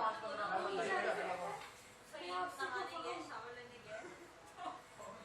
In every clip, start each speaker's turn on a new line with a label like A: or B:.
A: 5-15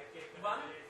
A: 1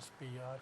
A: SPR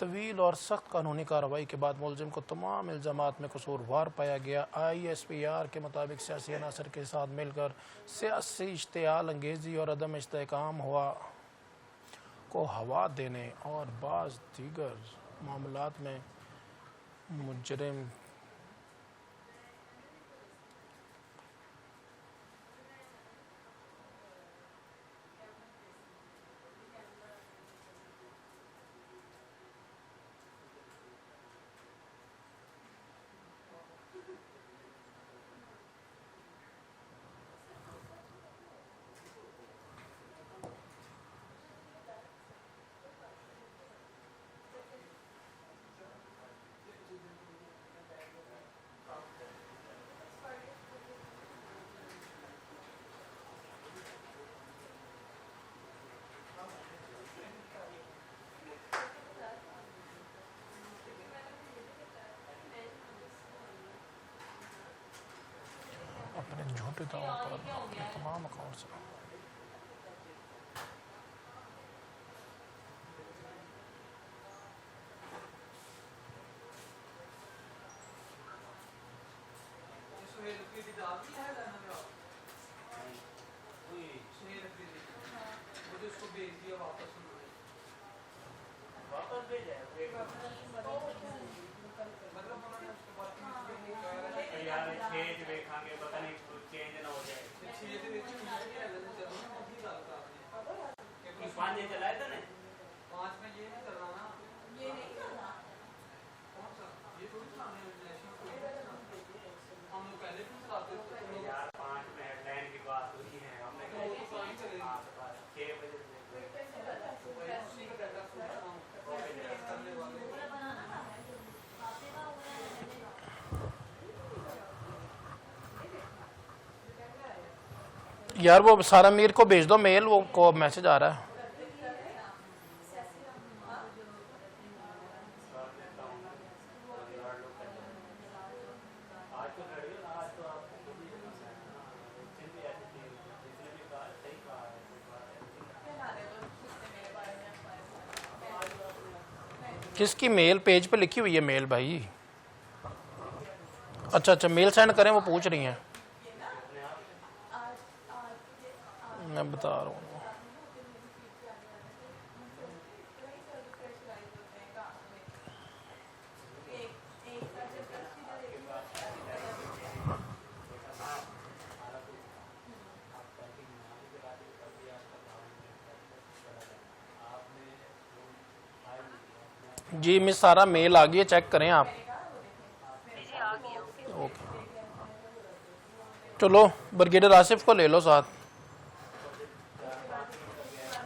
A: طویل اور سخت قانونی کارروائی کے بعد ملزم کو تمام الزامات میں قصوروار پایا گیا۔ ISPR کے مطابق سیاسی عناصر کے ساتھ مل کر سیاسی اشتعال انگیزی اور عدم استحکام کو ہوا دینے اور بعض دیگر معاملات میں مجرم اپنے جھوٹے دعووں پر اپنے تمام اکاؤنٹ سے یار وہ سارا میر کو بھیج دو میل، وہ کو میسج آ رہا ہے۔ کس کی میل؟ پیج پہ لکھی ہوئی ہے میل بھائی۔ اچھا اچھا میل سینڈ کریں، وہ پوچھ رہی ہیں، میں بتا رہا ہوں۔ جی مس سارا میل آ گئی ہے، چیک کریں آپ۔ اوکے چلو بریگیڈیئر آصف کو لے لو ساتھ۔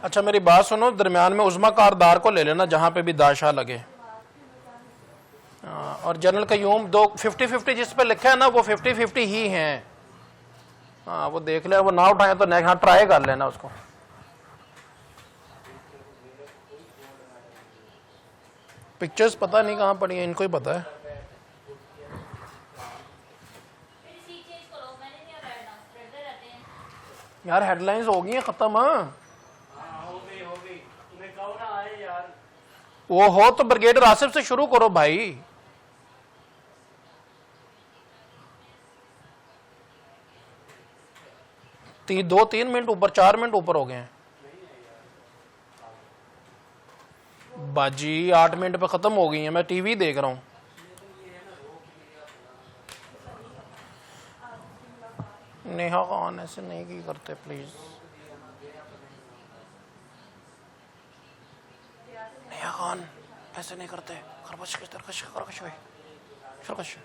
A: اچھا میری بات سنو، درمیان میں عظمیٰ کاردار کو لے لینا جہاں پہ بھی داشا لگے، اور جنرل قیوم دو 50-50 جس پہ لکھا ہے نا وہ 50-50 ہی ہیں۔ ہاں وہ دیکھ لیں، وہ نہ اٹھائیں تو نیکسٹ ہاں ٹرائی کر لینا اس کو۔ پکچرز پتہ نہیں کہاں پڑی ہیں، ان کو ہی پتہ ہے۔ یار ہیڈ لائنز ہو گئی ہیں ختم۔ ہاں وہ ہو تو بریگیڈیئر آصف سے شروع کرو بھائی۔ دو 3 منٹ اوپر، 4 منٹ اوپر ہو گئے ہیں باجی، 8 منٹ پہ ختم ہو گئی ہیں، میں ٹی وی دیکھ رہا ہوں۔ نیہا خان ایسے نہیں کی کرتے پلیز، نیہا خان ایسے نہیں کرتے، خرگوش ہوئی خرگوش۔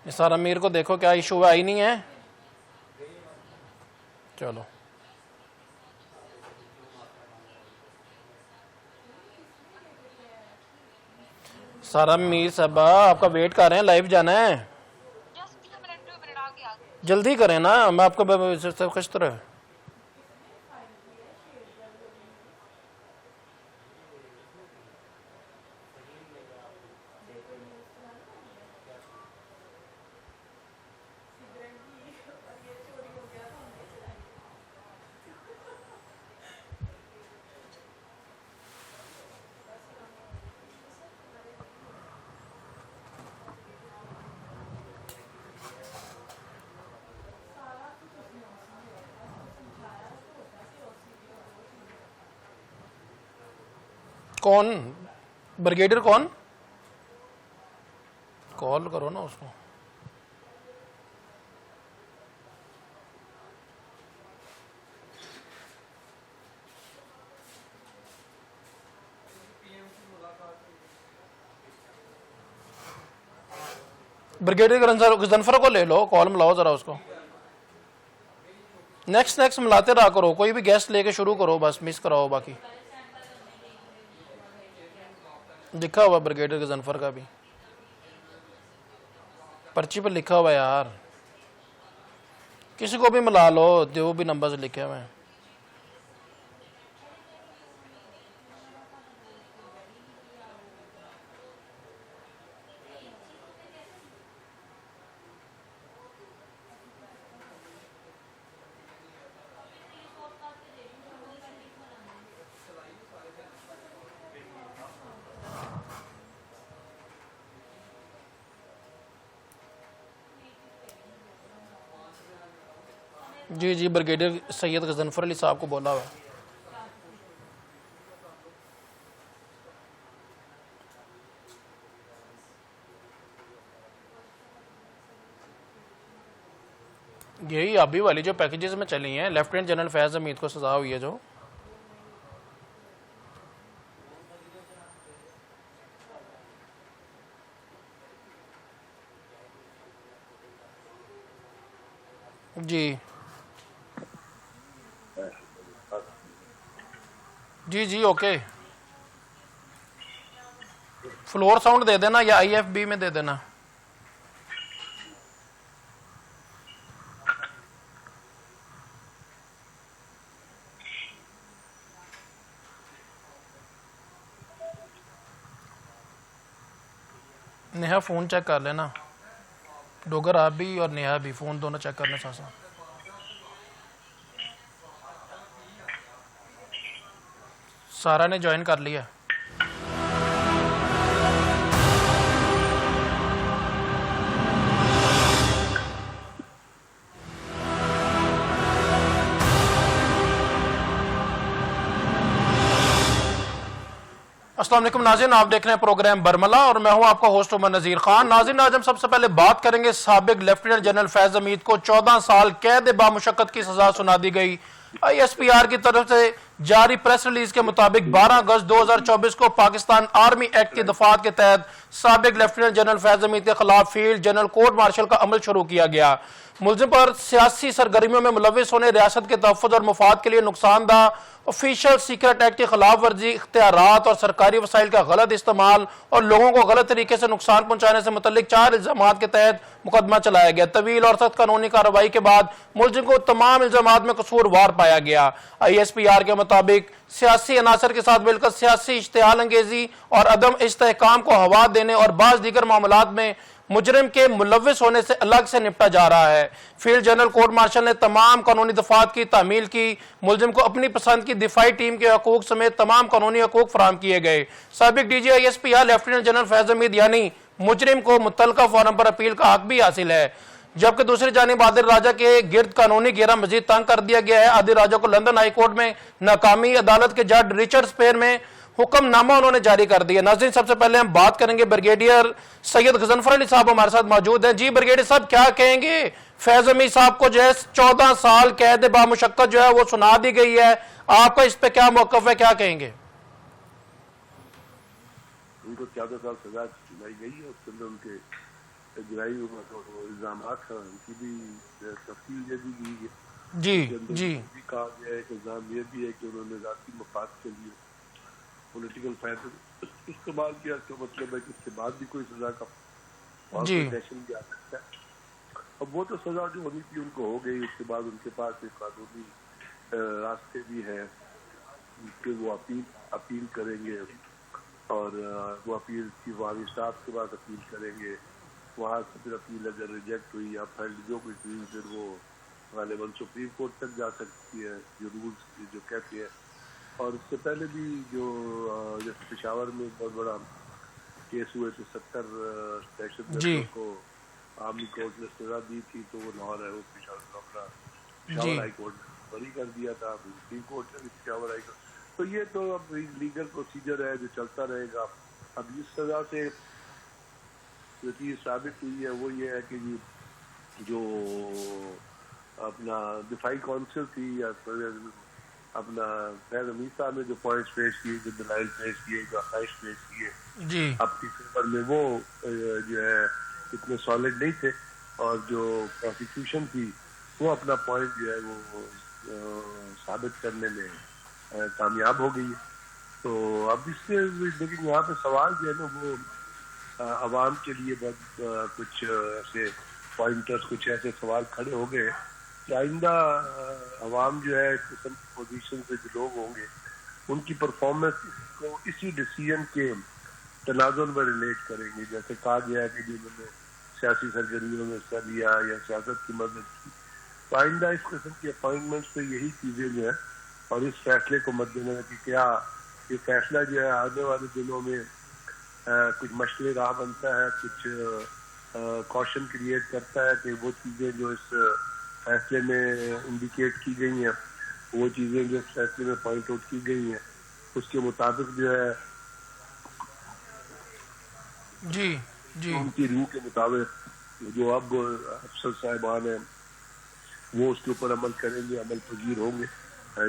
A: نثار امیر کو دیکھو کیا ایشو آئی نہیں ہے، چلو سارا میر صاحبہ آپ کا ویٹ کر رہے ہیں، لائیو جانا ہے، جلدی کریں نا، میں آپ کو کس طرح کون بریگیڈیئر کون؟ کال کرو نا اس کو. بریگیڈیئر غضنفر کو لے لو, کال ملاؤ ذرا اس کو. نیکسٹ ملاتے رہا کرو, کوئی بھی گیسٹ لے کے شروع کرو, بس مس کراؤ. باقی لکھا ہوا بریگیڈیئر غضنفر کا بھی پرچی پہ لکھا ہوا یار, کسی کو بھی ملا لو جو بھی نمبر لکھے ہوئے ہیں. جی بریگیڈیئر سید غضنفر علی صاحب کو بولا ہوا ہے. یہی ابھی والی جو پیکیجز میں چلی ہیں, لیفٹیننٹ جنرل فیض حمید کو سزا ہوئی ہے جو. جی اوکے. فلور ساؤنڈ دے دینا یا آئی ایف بی میں دے دینا. نیہا فون چیک کر لینا, ڈوگر آپ بھی اور نیہا بھی فون دونوں چیک کرنے ساتھ ساتھ. سارا نے جوائن کر لیا. السلام علیکم ناظرین, آپ دیکھ رہے ہیں پروگرام برملا اور میں ہوں آپ کا ہوسٹ عمر نذیر خان. ناظرین آج ہم سب سے پہلے بات کریں گے سابق لیفٹیننٹ جنرل فیض حمید کو 14 سال قید بامشقت کی سزا سنا دی گئی. آئی ایس پی آر کی طرف سے جاری پریس ریلیز کے مطابق 12 اگست 2024 کو پاکستان آرمی ایکٹ کی دفعات کے تحت سابق لیفٹیننٹ جنرل فیض حمید کے خلاف فیلڈ جنرل کورٹ مارشل کا عمل شروع کیا گیا. ملزم پر سیاسی سرگرمیوں میں ملوث ہونے, ریاست کے تحفظ اور مفاد کے لیے نقصان دہ آفیشل سیکرٹ ایکٹ کی خلاف ورزی, اختیارات اور سرکاری وسائل کا غلط استعمال اور لوگوں کو غلط طریقے سے نقصان پہنچانے سے متعلق 4 الزامات کے تحت مقدمہ چلایا گیا. طویل اور سخت قانونی کارروائی کے بعد ملزم کو تمام الزامات میں قصوروار پایا گیا. آئی ایس پی آر کے مطابق سیاسی عناصر کے ساتھ مل کر سیاسی اشتعال انگیزی اور عدم استحکام کو ہوا دینے اور بعض دیگر معاملات میں مجرم کے ملوث ہونے سے الگ سے نپٹا جا رہا ہے. فیلڈ جنرل کورٹ مارشل نے تمام قانونی دفعات کی تعمیل کی. ملزم کو اپنی پسند کی دفاعی ٹیم کے حقوق سمیت تمام قانونی حقوق فراہم کیے گئے. سابق D G I S P R lieutenant general Faiz Hamid یعنی مجرم کو متعلقہ فورم پر اپیل کا حق بھی حاصل ہے, جبکہ دوسری جانب عادل راجہ کے گرد قانونی گھیرا مزید تنگ کر دیا گیا ہے. عادل راجہ کو لندن ہائی کورٹ میں ناکامی, عدالت کے جج رچرڈ سپیر میں حکم نامہ انہوں نے جاری کر دیا. ناظرین سب سے پہلے ہم بات کریں گے بریگیڈیئر سید غضنفر علی صاحب ہمارے ساتھ موجود ہیں. جی بریگیڈیئر صاحب کیا کہیں گے, فیض حمید صاحب کو جو ہے 14 سال قید بامشقت جو ہے وہ سنا دی گئی ہے, آپ کا اس پہ کیا موقف ہے, کیا کہیں گے؟
B: ان کو 14 سال سزا سنائی گئی ہے, اس کے اندر ان کے جرائی الزامات ہیں, ان کی بھی تفصیل دے دی گئی ہے.
A: جی
B: کہا گیا ہے کہ الزام یہ بھی ہے کہ انہوں نے ذاتی مفاد کے لیے پولیٹیکل فائدہ استعمال کیا. اس کا مطلب ہے کہ اس کے بعد بھی کوئی سزا کا سیشن بھی آ سکتا ہے. اب وہ تو سزا جو ہونی تھی ان کو ہو گئی. اس کے بعد ان کے پاس ایک قانونی راستے بھی ہیں کہ وہ اپیل کریں گے, اور وہ اپیل چیف عوامی صاحب کے پاس اپیل کریں گے. وہاں سے پھر اپیل اگر ریجیکٹ ہوئی یا پھیلڈ جو کچھ ہوئی پھر وہ غالباً سپریم کورٹ تک جا سکتی ہے, جو رولز جو کہتے ہیں. اور اس سے پہلے بھی جو جیسے پشاور میں بہت بڑا کیس ہوئے تھے, 70 سیشن کو آرمی کورٹ نے سزا دی تھی, تو وہ لاہور ہے وہ پشاور ہائی کورٹ نے بری کر دیا تھا. سپریم کورٹ نے بھی پشاور ہائی کورٹ تو یہ تو اب لیگل پروسیجر ہے جو چلتا رہے گا. اب اس سزا سے جو چیز ثابت ہوئی ہے وہ یہ ہے کہ جو اپنا دفاعی کونسل تھی یا اپنا فیض حمید صاحب نے جو پوائنٹس پیش کیے, جو دلائل پیش کیے, جو عقائد پیش کیے,
C: جی
B: اپنی فیور میں وہ جو ہے اتنے سالڈ نہیں تھے, اور جو پروسیکیوشن تھی وہ اپنا پوائنٹ جو ہے وہ ثابت کرنے میں کامیاب ہو گئی ہے. تو اب اس سے لیکن یہاں پہ سوال جو ہے نا وہ عوام کے لیے بہت کچھ ایسے پوائنٹرز, کچھ ایسے سوال کھڑے ہو گئے کہ آئندہ عوام جو ہے اس قسم کی پوزیشن سے جو لوگ ہوں گے ان کی پرفارمنس کو اسی ڈیسیژن کے تناظر میں ریلیٹ کریں گے. جیسے کہا گیا ہے کہ جنہوں نے سیاسی سرگرمیوں میں حصہ لیا یا سیاست کی مدد کی, تو آئندہ اس قسم کی اپائنٹمنٹس پہ یہی چیزیں جو ہیں, اور اس فیصلے کو مد نظر کہ کیا یہ فیصلہ جو ہے آنے والے دنوں میں کچھ مشکل راہ بنتا ہے, کچھ کوشن کریٹ کرتا ہے کہ وہ چیزیں جو اس فیصلے میں انڈیکیٹ کی گئی ہیں, وہ چیزیں جو اس فیصلے میں پوائنٹ آؤٹ کی گئی ہیں, اس کے مطابق جو ہے
C: جی جی
B: ان کی روح کے مطابق جو اب افسر صاحبان ہیں وہ اس کے اوپر عمل کریں گے, عمل پذیر ہوں گے,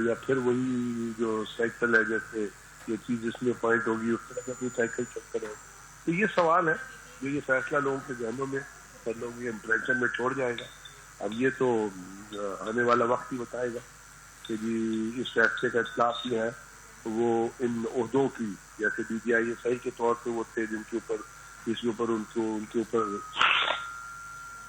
B: یا پھر وہی جو سائیکل ہے جیسے یہ چیز اس میں پوائنٹ ہوگی اس طرح کا کوئی سائیکل چلتا رہے. تو یہ سوال ہے جو یہ فیصلہ لوگوں کے ذہنوں میں, لوگوں کے امپریشن میں چھوڑ جائے گا. اب یہ تو آنے والا وقت ہی بتائے گا کہ جی اس فیصلے کا اطلاق جو ہے وہ ان عہدوں کی, جیسے DGI کے طور پہ وہ تھے جن کے اوپر اس کے اوپر ان کے اوپر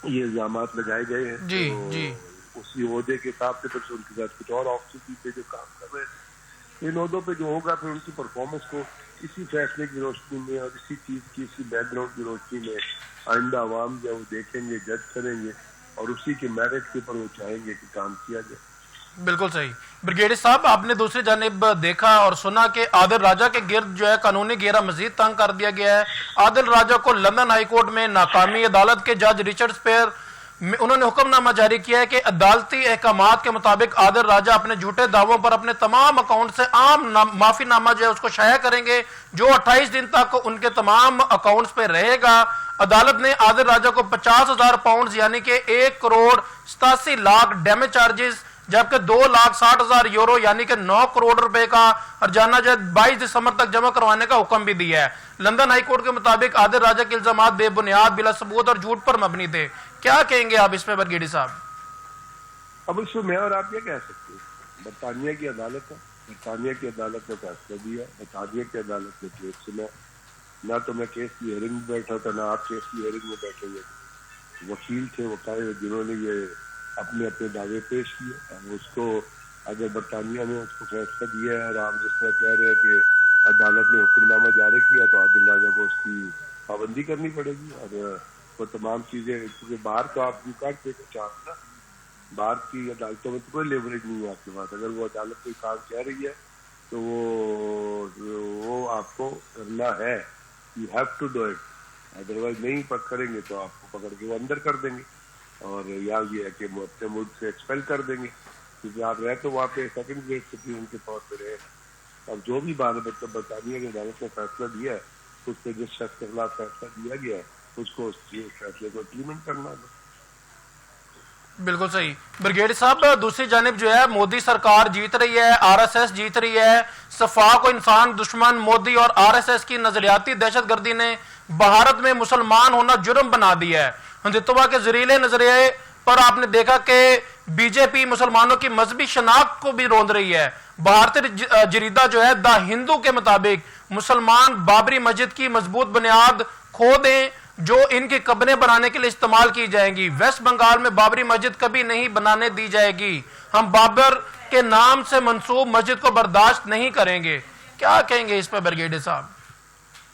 B: یہ الزامات لگائے گئے ہیں,
C: جی جی
B: اسی عہدے کے حساب سے پھر ان کے ساتھ کچھ اور آفیسر بھی تھے جو کام کر رہے تھے. ان عہدوں پہ جو ہوگا پھر ان کی پرفارمنس کو اسی فیصلے کی روشنی میں اور اسی چیز کی, اسی بیک گراؤنڈ کی روشنی میں آئندہ عوام جو وہ دیکھیں گے, جج کریں گے, اور اسی کے میرٹ کے اوپر وہ چاہیں گے کہ کام کیا جائے.
C: بالکل صحیح. بریگیڈیئر صاحب, آپ نے دوسری جانب دیکھا اور سنا کہ عادل راجہ کے گرد جو ہے قانونی گھیرا مزید تنگ کر دیا گیا ہے. عادل راجہ کو لندن ہائی کورٹ میں ناکامی, عدالت کے جج رچرڈ اسپیر انہوں نے حکم نامہ جاری کیا ہے کہ عدالتی احکامات کے مطابق عادل راجہ اپنے جھوٹے دعووں پر اپنے تمام اکاؤنٹ سے عام معافی نامہ جو ہے اس کو شائع کریں گے, جو 28 دن تک ان کے تمام اکاؤنٹس پہ رہے گا. عدالت نے عادل راجہ کو 50,000 پاؤنڈز یعنی کہ 1 کروڑ 87 لاکھ ڈیمیج چارجز, جبکہ 2,60,000 یورو یعنی کہ 9 کروڑ روپے کا ہرجانہ جو 22 دسمبر تک جمع کروانے کا حکم بھی دیا ہے. لندن ہائی کورٹ کے مطابق عادل راجہ کے الزامات بے بنیاد, بلا ثبوت اور جھوٹ پر مبنی تھے. کیا کہیں گے آپ اس پہ برگیڈی صاحب؟
B: اب اس میں میں اور آپ یہ کہہ سکتے ہیں, برطانیہ کی عدالت ہے, برطانیہ کی عدالت نے فیصلہ دیا, برطانیہ کی عدالت نے کیس سنا. نہ تو میں کیس کی ہیئرنگ میں بیٹھا تھا, نہ آپ کیس کی ہیئرنگ میں بیٹھے ہوئے تھے. وکیل تھے, وکائل جنہوں نے یہ اپنے دعوے پیش کیے. اب اس کو اگر برطانیہ نے اس کو فیصلہ دیا ہے اور آپ جس طرح کہہ رہے ہیں کہ عدالت نے حکم نامہ جاری کیا, تو عادل راجہ کو اس کی پابندی کرنی پڑے گی. اور وہ تمام چیزیں, کیونکہ باہر تو آپ کرتے چاہتے نا, باہر کی عدالتوں میں تو کوئی لیوریج نہیں ہے آپ کے پاس. اگر وہ عدالت کوئی کام کہہ رہی ہے تو وہ آپ کو کرنا ہے, you have to do it. Otherwise نہیں کریں گے تو آپ کو پکڑ کے وہ اندر کر دیں گے, اور یا یہ ہے کہ وہ اپنے ملک سے ایکسپیل کر دیں گے, کیونکہ آپ رہے تو وہاں پہ سیکنڈ گریڈ سٹیزن کے طور پہ رہے. اب جو بھی برطانیہ کی عدالت نے فیصلہ دیا ہے, اس پہ جس شخص کے خلاف فیصلہ دیا گیا ہے اس کو اس فیصلے کو امپلیمنٹ کرنا ہے.
C: بالکل صحیح. بریگیڈیئر صاحب, دوسری جانب جو ہے مودی سرکار جیت رہی ہے, RSS جیت رہی ہے. صفاق و انسان دشمن مودی اور RSS کی نظریاتی دہشت گردی نے بھارت میں مسلمان ہونا جرم بنا دیا ہے. ہندوتوا کے زہریلے نظریے پر آپ نے دیکھا کہ BJP مسلمانوں کی مذہبی شناخت کو بھی روند رہی ہے. بھارتی جریدہ جو ہے دا ہندو کے مطابق مسلمان بابری مسجد کی مضبوط بنیاد کھو دیں جو ان کی قبریں بنانے کے لیے استعمال کی جائیں گی. ویسٹ بنگال میں بابری مسجد کبھی نہیں بنانے دی جائے گی. ہم بابر کے نام سے منسوب مسجد کو برداشت نہیں کریں گے. کیا کہیں گے اس پہ برگیڈیئر صاحب؟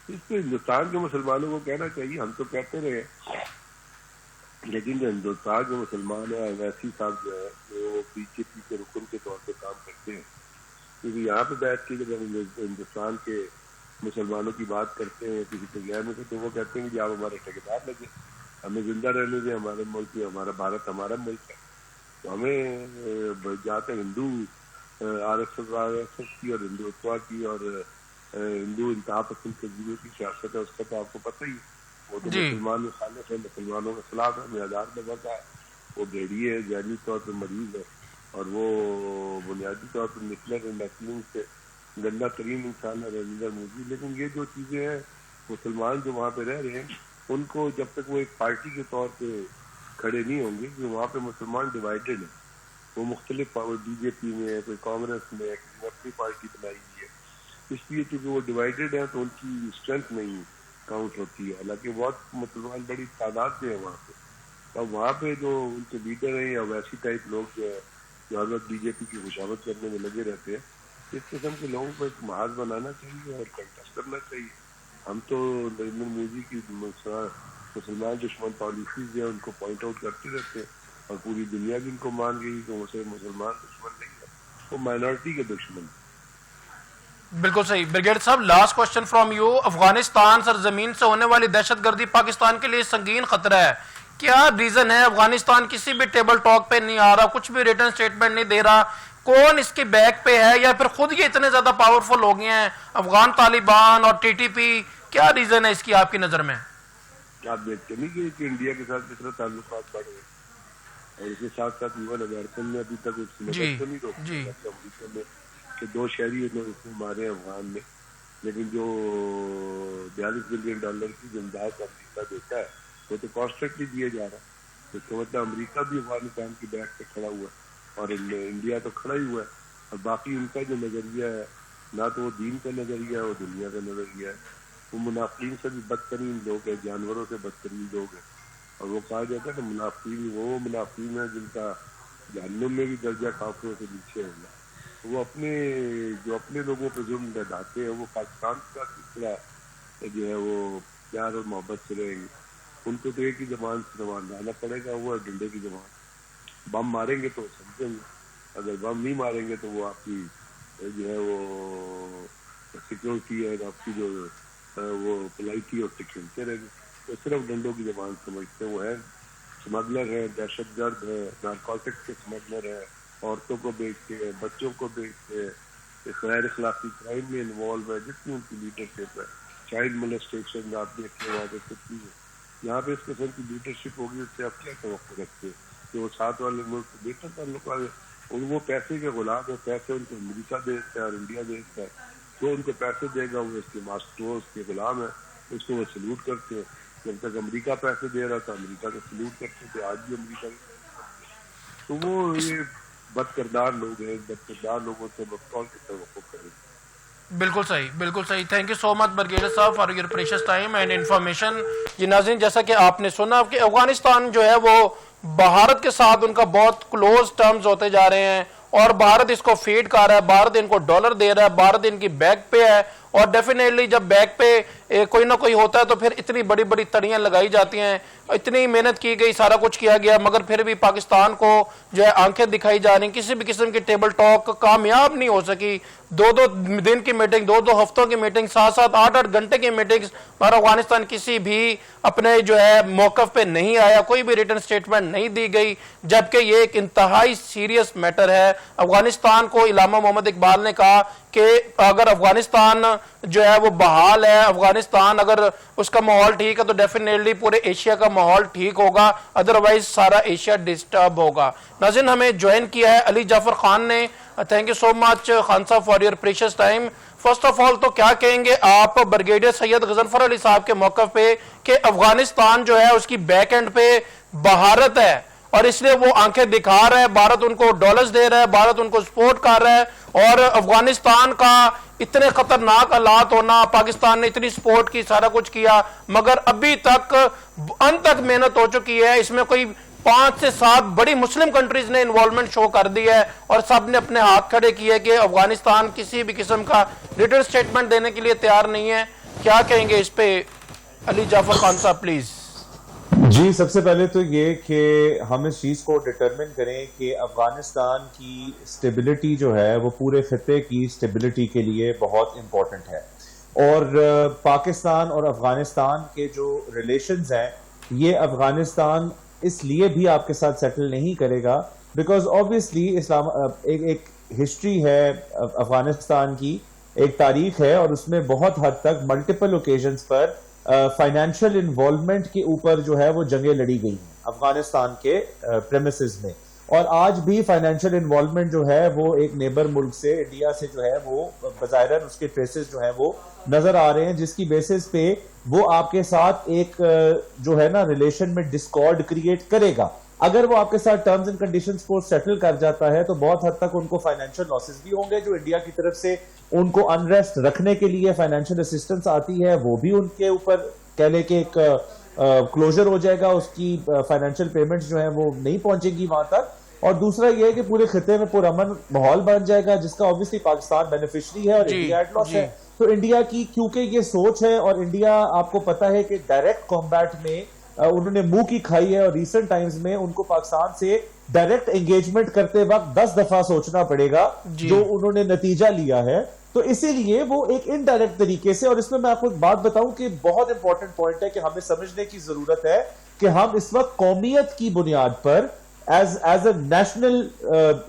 B: اس پہ ہندوستان کے مسلمانوں کو کہنا چاہیے, ہم تو کہتے رہے, لیکن جو ہندوستان کے مسلمان ہیں ویسی صاحب جو ہے وہ BJP کے رکن کے طور پہ کام کرتے ہیں. کیونکہ یہاں پہ بیٹھ کے جب ہم ہندوستان کے مسلمانوں کی بات کرتے ہیں کسی کے غیر میں, تو وہ کہتے ہیں کہ آپ ہمارے ٹھیکیدار لگے, ہمیں زندہ رہنے دیں, ہمارے ملک میں, ہمارا بھارت ہمارا ملک ہے. تو ہمیں جہاں تک ہندو RSS کی اور ہندوتوا کی اور ہندو انتہا پسند تنظیموں کی سیاست ہے، اس کا تو آپ کو پتہ ہی ہے. وہ تو مسلمان مخالف ہے، مسلمانوں کے خلاف ہے، میدان میں بڑھا ہے. وہ بھیڑیے ہے، ذہنی طور پہ مریض ہے، اور وہ بنیادی طور پہ نکلر نسلوں سے گندا ترین انسان ہے رجندر مودی. لیکن یہ جو چیزیں ہیں مسلمان جو وہاں پہ رہ رہے ہیں ان کو جب تک وہ ایک پارٹی کے طور پہ کھڑے نہیں ہوں گے، کہ وہاں پہ مسلمان ڈیوائیڈڈ ہیں، وہ مختلف بی جے پی میں ہے، کوئی کانگریس میں ہے، کسی نے اپنی پارٹی بنائی ہوئی ہے، اس لیے چونکہ وہ ڈیوائیڈڈ ہیں تو ان کی اسٹرینتھ نہیں کاؤنٹ ہوتی ہے. حالانکہ بہت مسلمان بڑی تعداد میں ہیں وہاں پہ. اب وہاں پہ جو ان کے لیڈر ہیں یا ویسی ٹائپ لوگ جو ہے جو ہر وقت بی جے پی کی خوشامد کرنے میں لگے رہتے ہیں، اس قسم کے لوگوں کو ایک محاذ بنانا چاہیے اور کنٹیسٹ کرنا چاہیے. ہم تو نریندر مودی کی مسلمان دشمن پالیسیز ہیں ان کو پوائنٹ آؤٹ کرتے رہتے ہیں، اور پوری دنیا بھی ان کو مان گئی کہ وہ مسلمان دشمن نہیں ہے، وہ مائنورٹی کے دشمن.
C: بالکل صحیح. بریگیڈ صاحب last question from you. Afghanistan سرزمین سے ہونے والی دہشت گردی پاکستان کے لیے سنگین خطرہ ہے. کیا ریزن ہے افغانستان کسی بھی ٹیبل ٹاک پہ نہیں آ رہا، کچھ بھی ریٹن سٹیٹمنٹ نہیں دے رہا؟ کون اس کے بیک پہ ہے، یا پھر خود یہ اتنے زیادہ پاورفل ہو گئے ہیں افغان طالبان اور ٹی ٹی پی؟ کیا ریزن ہے اس کی آپ کی نظر میں؟
B: آپ دیکھتے نہیں گئے کہ انڈیا کے ساتھ کس طرح تعلقات بڑھ گئے، اور اس کے ساتھ ساتھ ایون امریکن نے ابھی تک اس نہیں روکا امریکہ میں کہ 2 شہری اس میں مارے افغان میں. لیکن جو $42 بلین کی امداد امریکہ دیتا ہے وہ تو کانسٹنٹلی دیا جا رہا ہے. اس کا مطلب امریکہ بھی افغانستان کی بیک پہ کھڑا ہوا ہے اور انڈیا تو کھڑا ہی ہوا ہے. اور باقی ان کا جو نظریہ ہے نہ تو وہ دین کا نظریہ ہے، وہ دنیا کا نظریہ ہے. وہ منافقین سے بھی بدترین لوگ ہیں، جانوروں سے بدترین لوگ ہیں. اور وہ کہا جاتا ہے کہ منافقین وہ منافقین ہیں جن کا جہنم میں بھی درجہ کافروں سے نیچے ہوگا. وہ اپنے لوگوں پہ ظلم ڈھاتے ہیں. وہ پاکستان کا کس طرح جو ہے وہ پیار اور محبت سے رہیں گے؟ ان کو تو ایک ہی زبان سے سنبھالنا پڑے گا، وہ ڈنڈے کی زبان. بم ماریں گے تو سمجھیں گے، اگر بم نہیں ماریں گے تو وہ آپ کی جو ہے وہ سیکورٹی ہے، آپ کی جو وہ پلائٹی اور سے کھیلتے رہیں گے. وہ صرف ڈنڈوں کی زبان سمجھتے ہیں. وہ ہے اسمگلر ہے، دہشت گرد ہے، نارکوٹکس کے اسمگلر ہے، عورتوں کو بیچتے ہیں، بچوں کو بیچتے ہیں، غیر اخلاقی کرائم میں انوالو ہے. جتنی ان کی لیڈرشپ ہے، چائلڈ مولسٹیشن آپ دیکھتے ہیں وہاں پہ کتنی ہے. یہاں پہ اس قسم کی لیڈرشپ ہوگی، اس سے آپ کیا توقع رکھتے ہیں کہ وہ ساتھ والے ملک کو بہتر تعلق آ گئے. وہ پیسے کے غلام ہے، پیسے ان کو امریکہ دیتا ہے اور انڈیا دیتا ہے. جو ان کو پیسے دے گا وہ اس کے ماسٹر، اس کے غلام ہے، اس کو وہ سلوٹ کرتے ہیں. جب تک امریکہ پیسے دے رہا تھا امریکہ کو سلوٹ کرتے تھے، آج بھی امریکہ تو وہ یہ بد کردار لوگ ہیں. بد کردار لوگوں سے کون کی توقع کریں.
C: بالکل صحیح، بالکل صحیح. Thank you so much brigadier صاحب for your precious time and information. جی ناظرین، جیسا کہ آپ نے سنا کہ افغانستان جو ہے وہ بھارت کے ساتھ ان کا بہت کلوز ٹرمز ہوتے جا رہے ہیں، اور بھارت اس کو فیڈ کر رہا ہے، بھارت ان کو ڈالر دے رہا ہے، بھارت ان کی بیک پہ ہے. اور ڈیفینیٹلی جب بیک پہ کوئی نہ کوئی ہوتا ہے تو پھر اتنی بڑی بڑی تڑیاں لگائی جاتی ہیں. اتنی محنت کی گئی، سارا کچھ کیا گیا، مگر پھر بھی پاکستان کو جو ہے آنکھیں دکھائی جا رہی. کسی بھی قسم کی ٹیبل ٹاک کامیاب نہیں ہو سکی. 2 دن کی میٹنگ، 2 ہفتوں کی میٹنگ، 7 8 گھنٹے کی میٹنگ، پر افغانستان کسی بھی اپنے جو ہے موقف پہ نہیں آیا. کوئی بھی ریٹن سٹیٹمنٹ نہیں دی گئی، جبکہ یہ ایک انتہائی سیریس میٹر ہے. افغانستان کو علامہ محمد اقبال نے کہا کہ اگر افغانستان جو ہے وہ بحال ہے، افغانستان اگر اس کا ماحول ٹھیک ہے تو ڈیفینیٹلی پورے ایشیا کا ماحول ٹھیک ہوگا، ادروائز سارا ایشیا ڈسٹرب ہوگا. ناظرین، ہمیں جوائن کیا ہے علی جعفر خان نے. Thank you so much Khan sahib for your precious time. First of all تو کیا کہیں گے آپ بریگیڈیئر سید غضنفر علی صاحب کے موقف پہ کہ افغانستان جو ہے اس کی بیک اینڈ پہ بھارت ہے، اور اس لیے وہ آنکھیں دکھا رہا ہے، بھارت ان کو ڈالرز دے رہا ہے، بھارت ان کو سپورٹ کر رہا ہے، اور افغانستان کا اتنے خطرناک حالات ہونا، پاکستان نے اتنی سپورٹ کی، سارا کچھ کیا، مگر ابھی تک انت تک محنت ہو چکی ہے. اس میں کوئی 5 سے 7 بڑی مسلم کنٹریز نے انوالومنٹ شو کر دی ہے، اور سب نے اپنے ہاتھ کھڑے کیے کہ افغانستان کسی بھی قسم کا ریٹن سٹیٹمنٹ دینے کے لیے تیار نہیں ہے. کیا کہیں گے اس پہ علی جعفر خان صاحب پلیز؟
D: جی، سب سے پہلے تو یہ کہ ہم اس چیز کو ڈٹرمن کریں کہ افغانستان کی سٹیبلٹی جو ہے وہ پورے خطے کی سٹیبلٹی کے لیے بہت امپورٹنٹ ہے. اور پاکستان اور افغانستان کے جو ریلیشنز ہیں، یہ افغانستان اس لیے بھی آپ کے ساتھ سیٹل نہیں کرے گا بیکاز آبویسلی ہسٹری ہے افغانستان کی، ایک تاریخ ہے، اور اس میں بہت حد تک ملٹیپل اوکیزنز پر فائنینشیل انوالومنٹ کے اوپر جو ہے وہ جنگیں لڑی گئی ہیں افغانستان کے پریمیسز میں، اور آج بھی فائنینشیل انوالومنٹ جو ہے وہ ایک نیبر ملک سے، انڈیا سے جو ہے وہ بظاہراً اس کے ٹریسز جو ہیں وہ نظر آ رہے ہیں، جس کی بیسس پہ وہ آپ کے ساتھ ایک جو ہے نا ریلیشن میں ڈسکارڈ کریٹ کرے گا. اگر وہ آپ کے ساتھ ٹرمز اینڈ کنڈیشنز کو سیٹل کر جاتا ہے تو بہت حد تک ان کو فائنینشیل لاسز بھی ہوں گے، جو انڈیا کی طرف سے ان کو انریسٹ رکھنے کے لیے فائنینشیل اسسٹنس آتی ہے وہ بھی ان کے اوپر کہہ لے کہ ایک کلوزر ہو جائے گا، اس کی فائنینشیل پیمنٹس جو ہیں وہ نہیں پہنچیں گی وہاں تک. اور دوسرا یہ ہے کہ پورے خطے میں پرامن ماحول بن جائے گا، جس کا obviously پاکستان بینیفیشری ہے اور انڈیا ایٹ لاس ہے. تو انڈیا کی کیونکہ یہ سوچ ہے، اور انڈیا آپ کو پتا ہے کہ ڈائریکٹ کمبیٹ میں انہوں نے منہ کی کھائی ہے، اور ریسنٹ ٹائمز میں ان کو پاکستان سے ڈائریکٹ انگیجمنٹ کرتے وقت 10 دفعہ سوچنا پڑے گا جو انہوں نے نتیجہ لیا ہے. تو اسی لیے وہ ایک انڈائریکٹ طریقے سے، اور اس میں آپ کو ایک بات بتاؤں کہ بہت امپورٹنٹ پوائنٹ ہے کہ ہمیں سمجھنے کی ضرورت ہے کہ ہم اس وقت قومیت کی بنیاد پر ایز اے نیشنل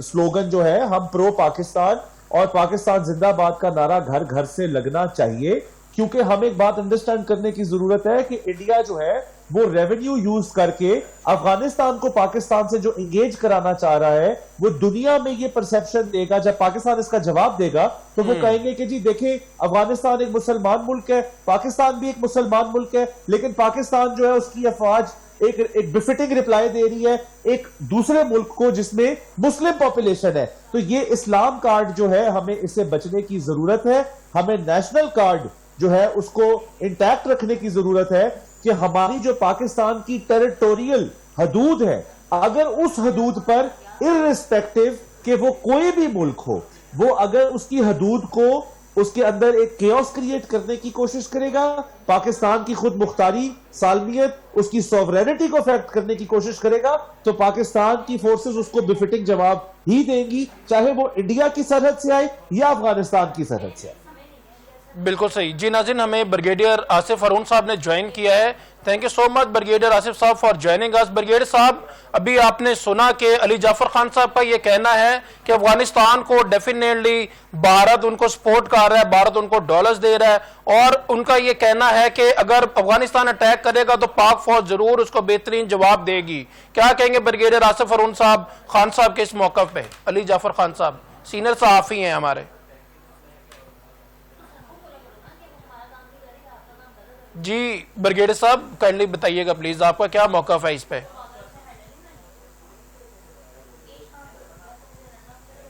D: سلوگن جو ہے ہم پرو پاکستان اور پاکستان زندہ باد کا نعرہ گھر گھر سے لگنا چاہیے، کیونکہ ہمیں ایک بات انڈرسٹینڈ کرنے کی ضرورت ہے کہ انڈیا جو ہے وہ ریونیو یوز کر کے افغانستان کو پاکستان سے جو انگیج کرانا چاہ رہا ہے وہ دنیا میں یہ پرسیپشن دے گا. جب پاکستان اس کا جواب دے گا تو وہ کہیں گے کہ جی دیکھیں افغانستان ایک مسلمان ملک ہے، پاکستان بھی ایک مسلمان ملک ہے، لیکن پاکستان جو ہے اس کی افواج ایک بفٹنگ رپلائی دے رہی ہے ایک دوسرے ملک کو جس میں مسلم پاپولیشن ہے. تو یہ اسلام کارڈ جو ہے ہمیں اس سے بچنے کی ضرورت ہے. ہمیں نیشنل کارڈ جو ہے اس کو انٹیکٹ رکھنے کی ضرورت ہے کہ ہماری جو پاکستان کی ٹیریٹوریل حدود ہے، اگر اس حدود پر ارسپیکٹو کہ وہ کوئی بھی ملک ہو، وہ اگر اس کی حدود کو اس کے اندر ایک کیوس کریٹ کرنے کی کوشش کرے گا، پاکستان کی خود مختاری، سالمیت، اس کی سوورینٹی کو افیکٹ کرنے کی کوشش کرے گا، تو پاکستان کی فورسز اس کو بفٹنگ جواب ہی دیں گی، چاہے وہ انڈیا کی سرحد سے آئے یا افغانستان کی سرحد سے آئے.
C: بالکل صحیح. جی ناظرین، ہمیں بریگیڈیئر آصف ہارون صاحب نے جوائن کیا ہے. Thank you so much brigadier Asif صاحب فار جوائننگ اس. بریگیڈیئر صاحب، ابھی آپ نے سنا کہ علی جعفر خان صاحب کا یہ کہنا ہے کہ افغانستان کو ڈیفینیٹلی بھارت ان کو سپورٹ کر رہا ہے، بھارت ان کو ڈالرز دے رہا ہے، اور ان کا یہ کہنا ہے کہ اگر افغانستان اٹیک کرے گا تو پاک فوج ضرور اس کو بہترین جواب دے گی. کیا کہیں گے بریگیڈیئر آصف ہارون صاحب خان صاحب کے اس موقع پہ؟ علی جعفر خان صاحب سینئر صحافی ہیں ہمارے. جی بریگیڈیئر صاحب کائنڈلی بتائیے گا پلیز، آپ کا کیا موقف ہے اس پہ؟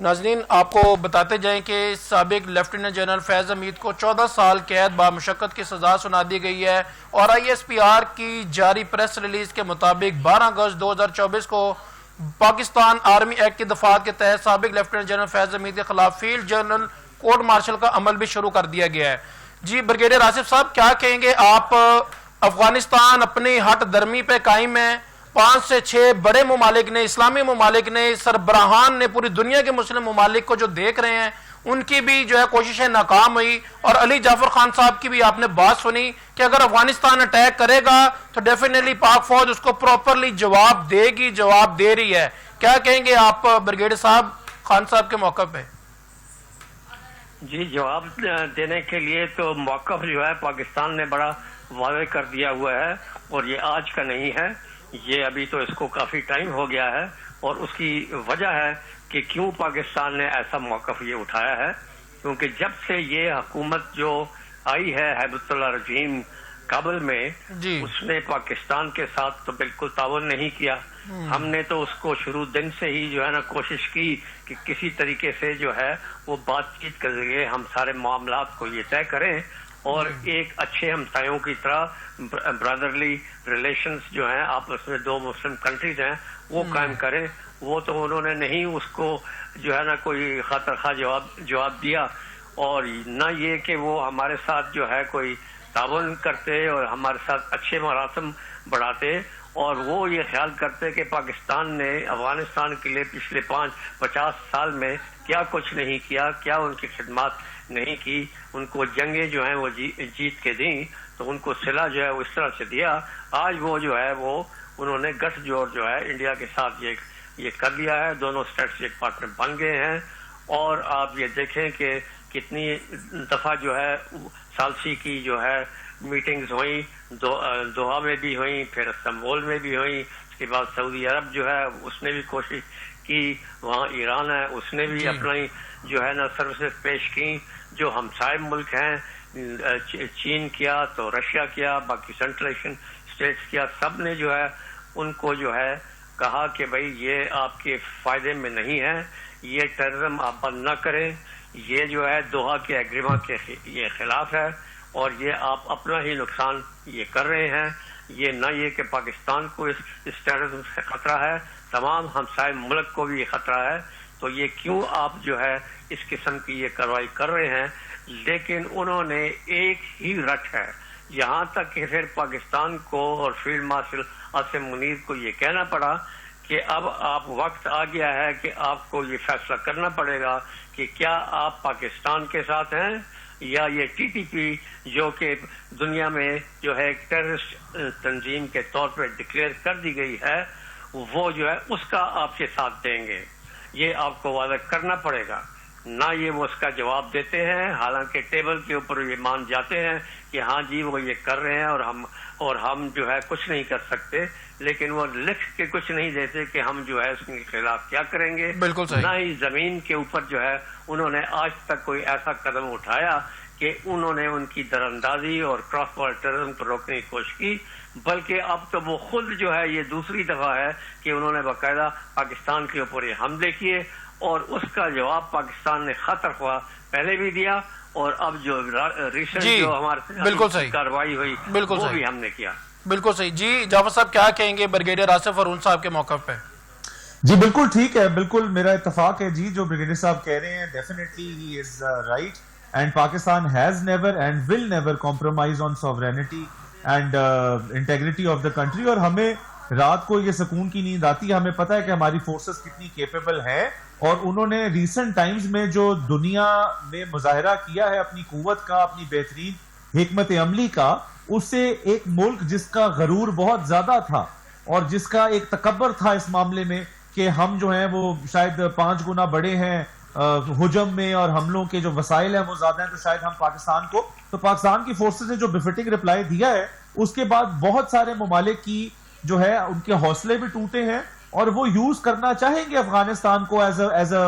C: ناظرین، آپ کو بتاتے جائیں کہ سابق لیفٹیننٹ جنرل فیض حمید کو 14 سال قید بامشقت کی سزا سنا دی گئی ہے، اور آئی ایس پی آر کی جاری پریس ریلیز کے مطابق 12 اگست 2024 کو پاکستان آرمی ایکٹ کی دفعات کے تحت سابق لیفٹیننٹ جنرل فیض حمید کے خلاف فیلڈ جنرل کورٹ مارشل کا عمل بھی شروع کر دیا گیا ہے. جی بریگیڈیئر آصف صاحب، کیا کہیں گے آپ؟ افغانستان اپنی ہٹ درمی پہ قائم ہے، 5 سے 6 بڑے ممالک نے، اسلامی ممالک نے، سربراہان نے، پوری دنیا کے مسلم ممالک کو جو دیکھ رہے ہیں ان کی بھی جو ہے کوششیں ناکام ہوئی، اور علی جعفر خان صاحب کی بھی آپ نے بات سنی کہ اگر افغانستان اٹیک کرے گا تو ڈیفینیٹلی پاک فوج اس کو پراپرلی جواب دے گی، جواب دے رہی ہے. کیا کہیں گے آپ بریگیڈیئر صاحب خان صاحب کے موقع پہ؟
E: جی، جواب دینے کے لیے تو موقف جو ہے پاکستان نے بڑا واضح کر دیا ہوا ہے، اور یہ آج کا نہیں ہے، یہ ابھی تو اس کو کافی ٹائم ہو گیا ہے، اور اس کی وجہ ہے کہ کیوں پاکستان نے ایسا موقف یہ اٹھایا ہے. کیونکہ جب سے یہ حکومت جو آئی ہے ہیبت اللہ رجیم کابل میں، اس نے پاکستان کے ساتھ تو بالکل تعاون نہیں کیا. ہم نے تو اس کو شروع دن سے ہی جو ہے نا کوشش کی کہ کسی طریقے سے جو ہے وہ بات چیت کے ذریعے ہم سارے معاملات کو یہ طے کریں، اور ایک اچھے ہمسایوں کی طرح برادرلی ریلیشنز جو ہیں آپس میں دو مسلم کنٹریز ہیں وہ قائم کریں. وہ تو انہوں نے نہیں اس کو جو ہے نا کوئی خاطر خواہ جواب دیا، اور نہ یہ کہ وہ ہمارے ساتھ جو ہے کوئی تعاون کرتے اور ہمارے ساتھ اچھے مراسم بڑھاتے، اور وہ یہ خیال کرتے کہ پاکستان نے افغانستان کے لیے پچھلے 50 سال میں کیا کچھ نہیں کیا، کیا ان کی خدمات نہیں کی، ان کو جنگیں جو ہیں وہ جیت کے دیں، تو ان کو صلہ جو ہے وہ اس طرح سے دیا. آج وہ جو ہے وہ انہوں نے گٹھ جوڑ جو ہے انڈیا کے ساتھ یہ کر لیا ہے. دونوں اسٹیٹس ایک پارٹنر بن گئے ہیں، اور آپ یہ دیکھیں کہ کتنی دفعہ جو ہے ثالثی کی جو ہے میٹنگز ہوئیں، دوحہ میں بھی ہوئیں، پھر استنبول میں بھی ہوئیں، اس کے بعد سعودی عرب جو ہے اس نے بھی کوشش کی، وہاں ایران ہے اس نے بھی اپنی جو ہے نا سروسز پیش کی، جو ہمسائے ملک ہیں چین کیا تو رشیا کیا، باقی سینٹرل ایشین اسٹیٹس کیا، سب نے جو ہے ان کو جو ہے کہا کہ بھائی یہ آپ کے فائدے میں نہیں ہے، یہ ٹیررزم آپ بند نہ کریں، یہ جو ہے دوحہ کے ایگریمنٹ کے یہ خلاف ہے اور یہ آپ اپنا ہی نقصان یہ کر رہے ہیں، یہ نہ یہ کہ پاکستان کو اس ٹیررزم سے خطرہ ہے، تمام ہمسائے ملک کو بھی یہ خطرہ ہے، تو یہ کیوں آپ جو ہے اس قسم کی یہ کارروائی کر رہے ہیں. لیکن انہوں نے ایک ہی رٹ ہے، یہاں تک کہ پھر پاکستان کو اور فیلڈ مارشل عاصم منیر کو یہ کہنا پڑا کہ اب آپ وقت آ گیا ہے کہ آپ کو یہ فیصلہ کرنا پڑے گا کہ کیا آپ پاکستان کے ساتھ ہیں یا یہ ٹی ٹی پی جو کہ دنیا میں جو ہے ایک ٹیررسٹ تنظیم کے طور پہ ڈکلیئر کر دی گئی ہے وہ جو ہے اس کا آپ کے ساتھ دیں گے. یہ آپ کو واضح کرنا پڑے گا. نہ یہ وہ اس کا جواب دیتے ہیں، حالانکہ ٹیبل کے اوپر یہ مان جاتے ہیں کہ ہاں جی وہ یہ کر رہے ہیں اور ہم جو ہے کچھ نہیں کر سکتے، لیکن وہ لکھ کے کچھ نہیں دیتے کہ ہم جو ہے اس کے خلاف کیا کریں گے.
C: بالکل صحیح.
E: نہ ہی زمین کے اوپر جو ہے انہوں نے آج تک کوئی ایسا قدم اٹھایا کہ انہوں نے ان کی دراندازی اور کراس بارڈر ٹیررزم کو روکنے کی کوشش کی، بلکہ اب تو وہ خود جو ہے یہ دوسری دفعہ ہے کہ انہوں نے باقاعدہ پاکستان کے اوپر یہ حملے کیے اور اس کا جواب پاکستان نے خطر خواہ پہلے بھی دیا اور اب جو ریسنٹ جو ہمارے کارروائی ہوئی وہ بھی ہم نے کیا.
C: بالکل صحیح. جی جعفر صاحب کیا کہیں گے بریگیڈیئر آصف ہارون صاحب کے موقف پہ؟
D: جی بالکل ٹھیک ہے، بالکل میرا اتفاق ہے جی جو بریگیڈیئر صاحب کہہ رہے ہیں. Definitely he is right and Pakistan has never and will never compromise on sovereignty and integrity of the country. اور ہمیں رات کو یہ سکون کی نیند آتی ہے، ہمیں پتہ ہے کہ ہماری فورسز کتنی کیپیبل ہیں اور انہوں نے ریسنٹ ٹائمز میں جو دنیا میں مظاہرہ کیا ہے اپنی قوت کا، اپنی بہترین حکمت عملی کا، اس سے ایک ملک جس کا غرور بہت زیادہ تھا اور جس کا ایک تکبر تھا اس معاملے میں کہ ہم جو ہیں وہ شاید 5 گنا بڑے ہیں ہجم میں اور حملوں کے جو وسائل ہیں وہ زیادہ ہیں، تو شاید ہم پاکستان کی فورسز نے جو بفٹنگ رپلائی دیا ہے اس کے بعد بہت سارے ممالک کی جو ہے ان کے حوصلے بھی ٹوٹے ہیں اور وہ یوز کرنا چاہیں گے افغانستان کو ایز اے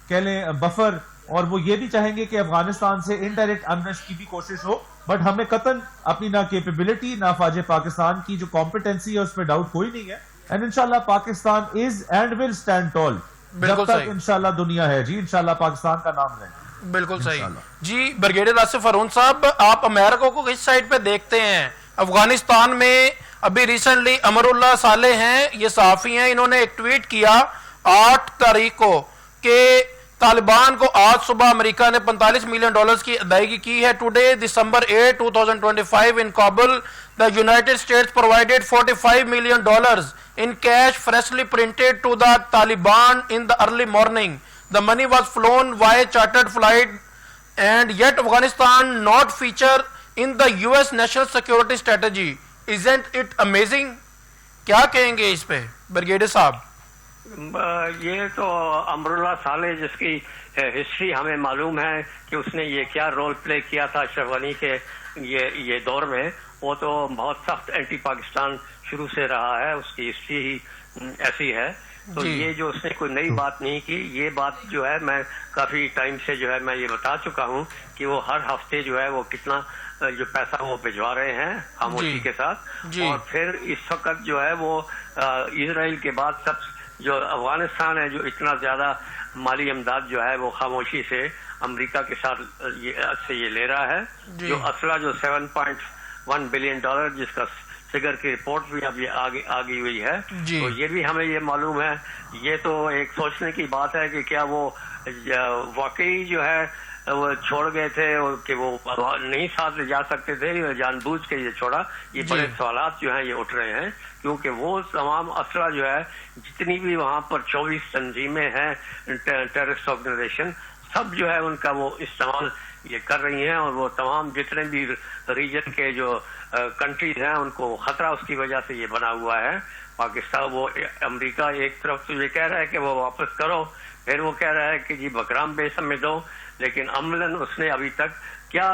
D: کہہ لیں بفر، اور وہ یہ بھی چاہیں گے کہ افغانستان سے انڈائریکٹ انرسٹ کی بھی کوشش ہو. بٹ ہمیں قطعاً اپنی نہ کیپیبلٹی نہ فوج پاکستان کی جو کمپیٹنسی ہے اس پہ ڈاؤٹ کوئی نہیں ہے. اینڈ انشاءاللہ Pakistan is and will stand tall جب تک انشاءاللہ دنیا ہے. جی انشاءاللہ پاکستان کا نام رہے.
C: بالکل صحیح. جی بریگیڈیئر آصف ہارون صاحب، آپ امریکہ کو کس سائڈ پہ دیکھتے ہیں؟ افغانستان میں ابھی ریسنٹلی امر اللہ صالح ہیں، یہ صحافی ہیں، انہوں نے ایک ٹویٹ کیا 8 تاریخ کو کہ طالبان کو آج صبح امریکہ نے $45 ملین کی ادائیگی کی ہے. Today December 8, 2025 in Kabul, the United States provided $45 million in cash freshly printed to the Taliban in the early morning. The money was flown via chartered flight and yet Afghanistan not featured in the US national security strategy. Isn't it amazing? کیا کہیں گے اس پہ brigadier صاحب؟
E: یہ تو امر اللہ صالح جس کی history ہمیں معلوم ہے کہ اس نے یہ کیا رول پلے کیا تھا اشرف غنی کے یہ دور میں، وہ تو بہت سخت اینٹی پاکستان شروع سے رہا ہے، اس کی ہسٹری ہی ایسی ہے. تو یہ جو اس نے کوئی نئی بات نہیں کی، یہ بات جو ہے میں کافی ٹائم سے جو ہے میں یہ بتا چکا ہوں کہ وہ ہر ہفتے جو ہے وہ کتنا جو پیسہ وہ بھجوا رہے ہیں خاموشی کے ساتھ. اور پھر اس وقت جو ہے وہ اسرائیل کے بعد سب جو افغانستان ہے جو اتنا زیادہ مالی امداد جو ہے وہ خاموشی سے امریکہ کے ساتھ سے یہ لے رہا ہے. جو اسلحہ جو $7.1 بلین جس کا فگر کی رپورٹ بھی اب یہ آگئی ہوئی ہے، تو یہ بھی ہمیں یہ معلوم ہے. یہ تو ایک سوچنے کی بات ہے کہ کیا وہ واقعی جو ہے وہ چھوڑ گئے تھے کہ وہ نہیں ساتھ لے جا سکتے تھے، جان بوجھ کے یہ چھوڑا. یہ بڑے سوالات جو ہیں یہ اٹھ رہے ہیں کیونکہ وہ تمام اسلحہ جو ہے جتنی بھی وہاں پر 24 تنظیمیں ہیں ٹیررسٹ آرگنائزیشن سب جو ہے ان کا وہ استعمال یہ کر رہی ہیں، اور وہ تمام جتنے بھی ریجن کے جو کنٹریز ہیں ان کو خطرہ اس کی وجہ سے یہ بنا ہوا ہے. پاکستان وہ امریکہ ایک طرف تو یہ کہہ رہا ہے کہ وہ واپس کرو، پھر وہ کہہ رہا ہے کہ جی بکرام بیس ہمیں دو، لیکن عملاً اس نے ابھی تک کیا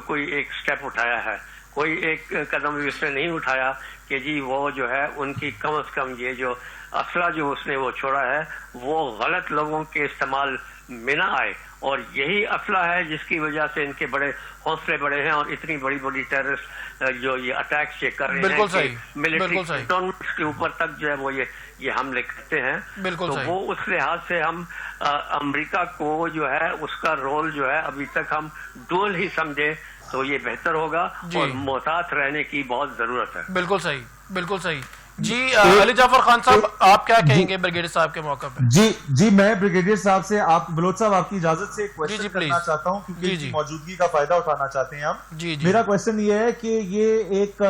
E: کوئی ایک سٹیپ اٹھایا ہے؟ کوئی ایک قدم بھی اس نے نہیں اٹھایا کہ جی وہ جو ہے ان کی کم از کم یہ جو اسلحہ جو اس نے وہ چھوڑا ہے وہ غلط لوگوں کے استعمال میں نہ آئے. اور یہی اسلحہ ہے جس کی وجہ سے ان کے بڑے حوصلے بڑے ہیں اور اتنی بڑی بڑی ٹیررسٹ جو یہ اٹیکس یہ کر رہے ہیں کہ ملٹری کنٹونمنٹس کے اوپر تک جو ہے وہ یہ حملے کرتے ہیں. تو وہ اس لحاظ سے ہم امریکہ کو جو ہے اس کا رول جو ہے ابھی تک ہم ڈول ہی سمجھے تو یہ بہتر ہوگا اور محتاط رہنے کی بہت ضرورت ہے.
C: بالکل صحیح، بالکل صحیح. جی علی جعفر خان صاحب آپ کیا کہیں گے بریگیڈیئر صاحب کے موقع پہ؟
D: جی میں بریگیڈیئر صاحب سے بلوچ صاحب آپ کی اجازت سے کوشچن کرنا چاہتا ہوں کیونکہ موجودگی کا فائدہ اٹھانا چاہتے ہیں ہم. میرا کوشچن یہ ہے کہ یہ ایک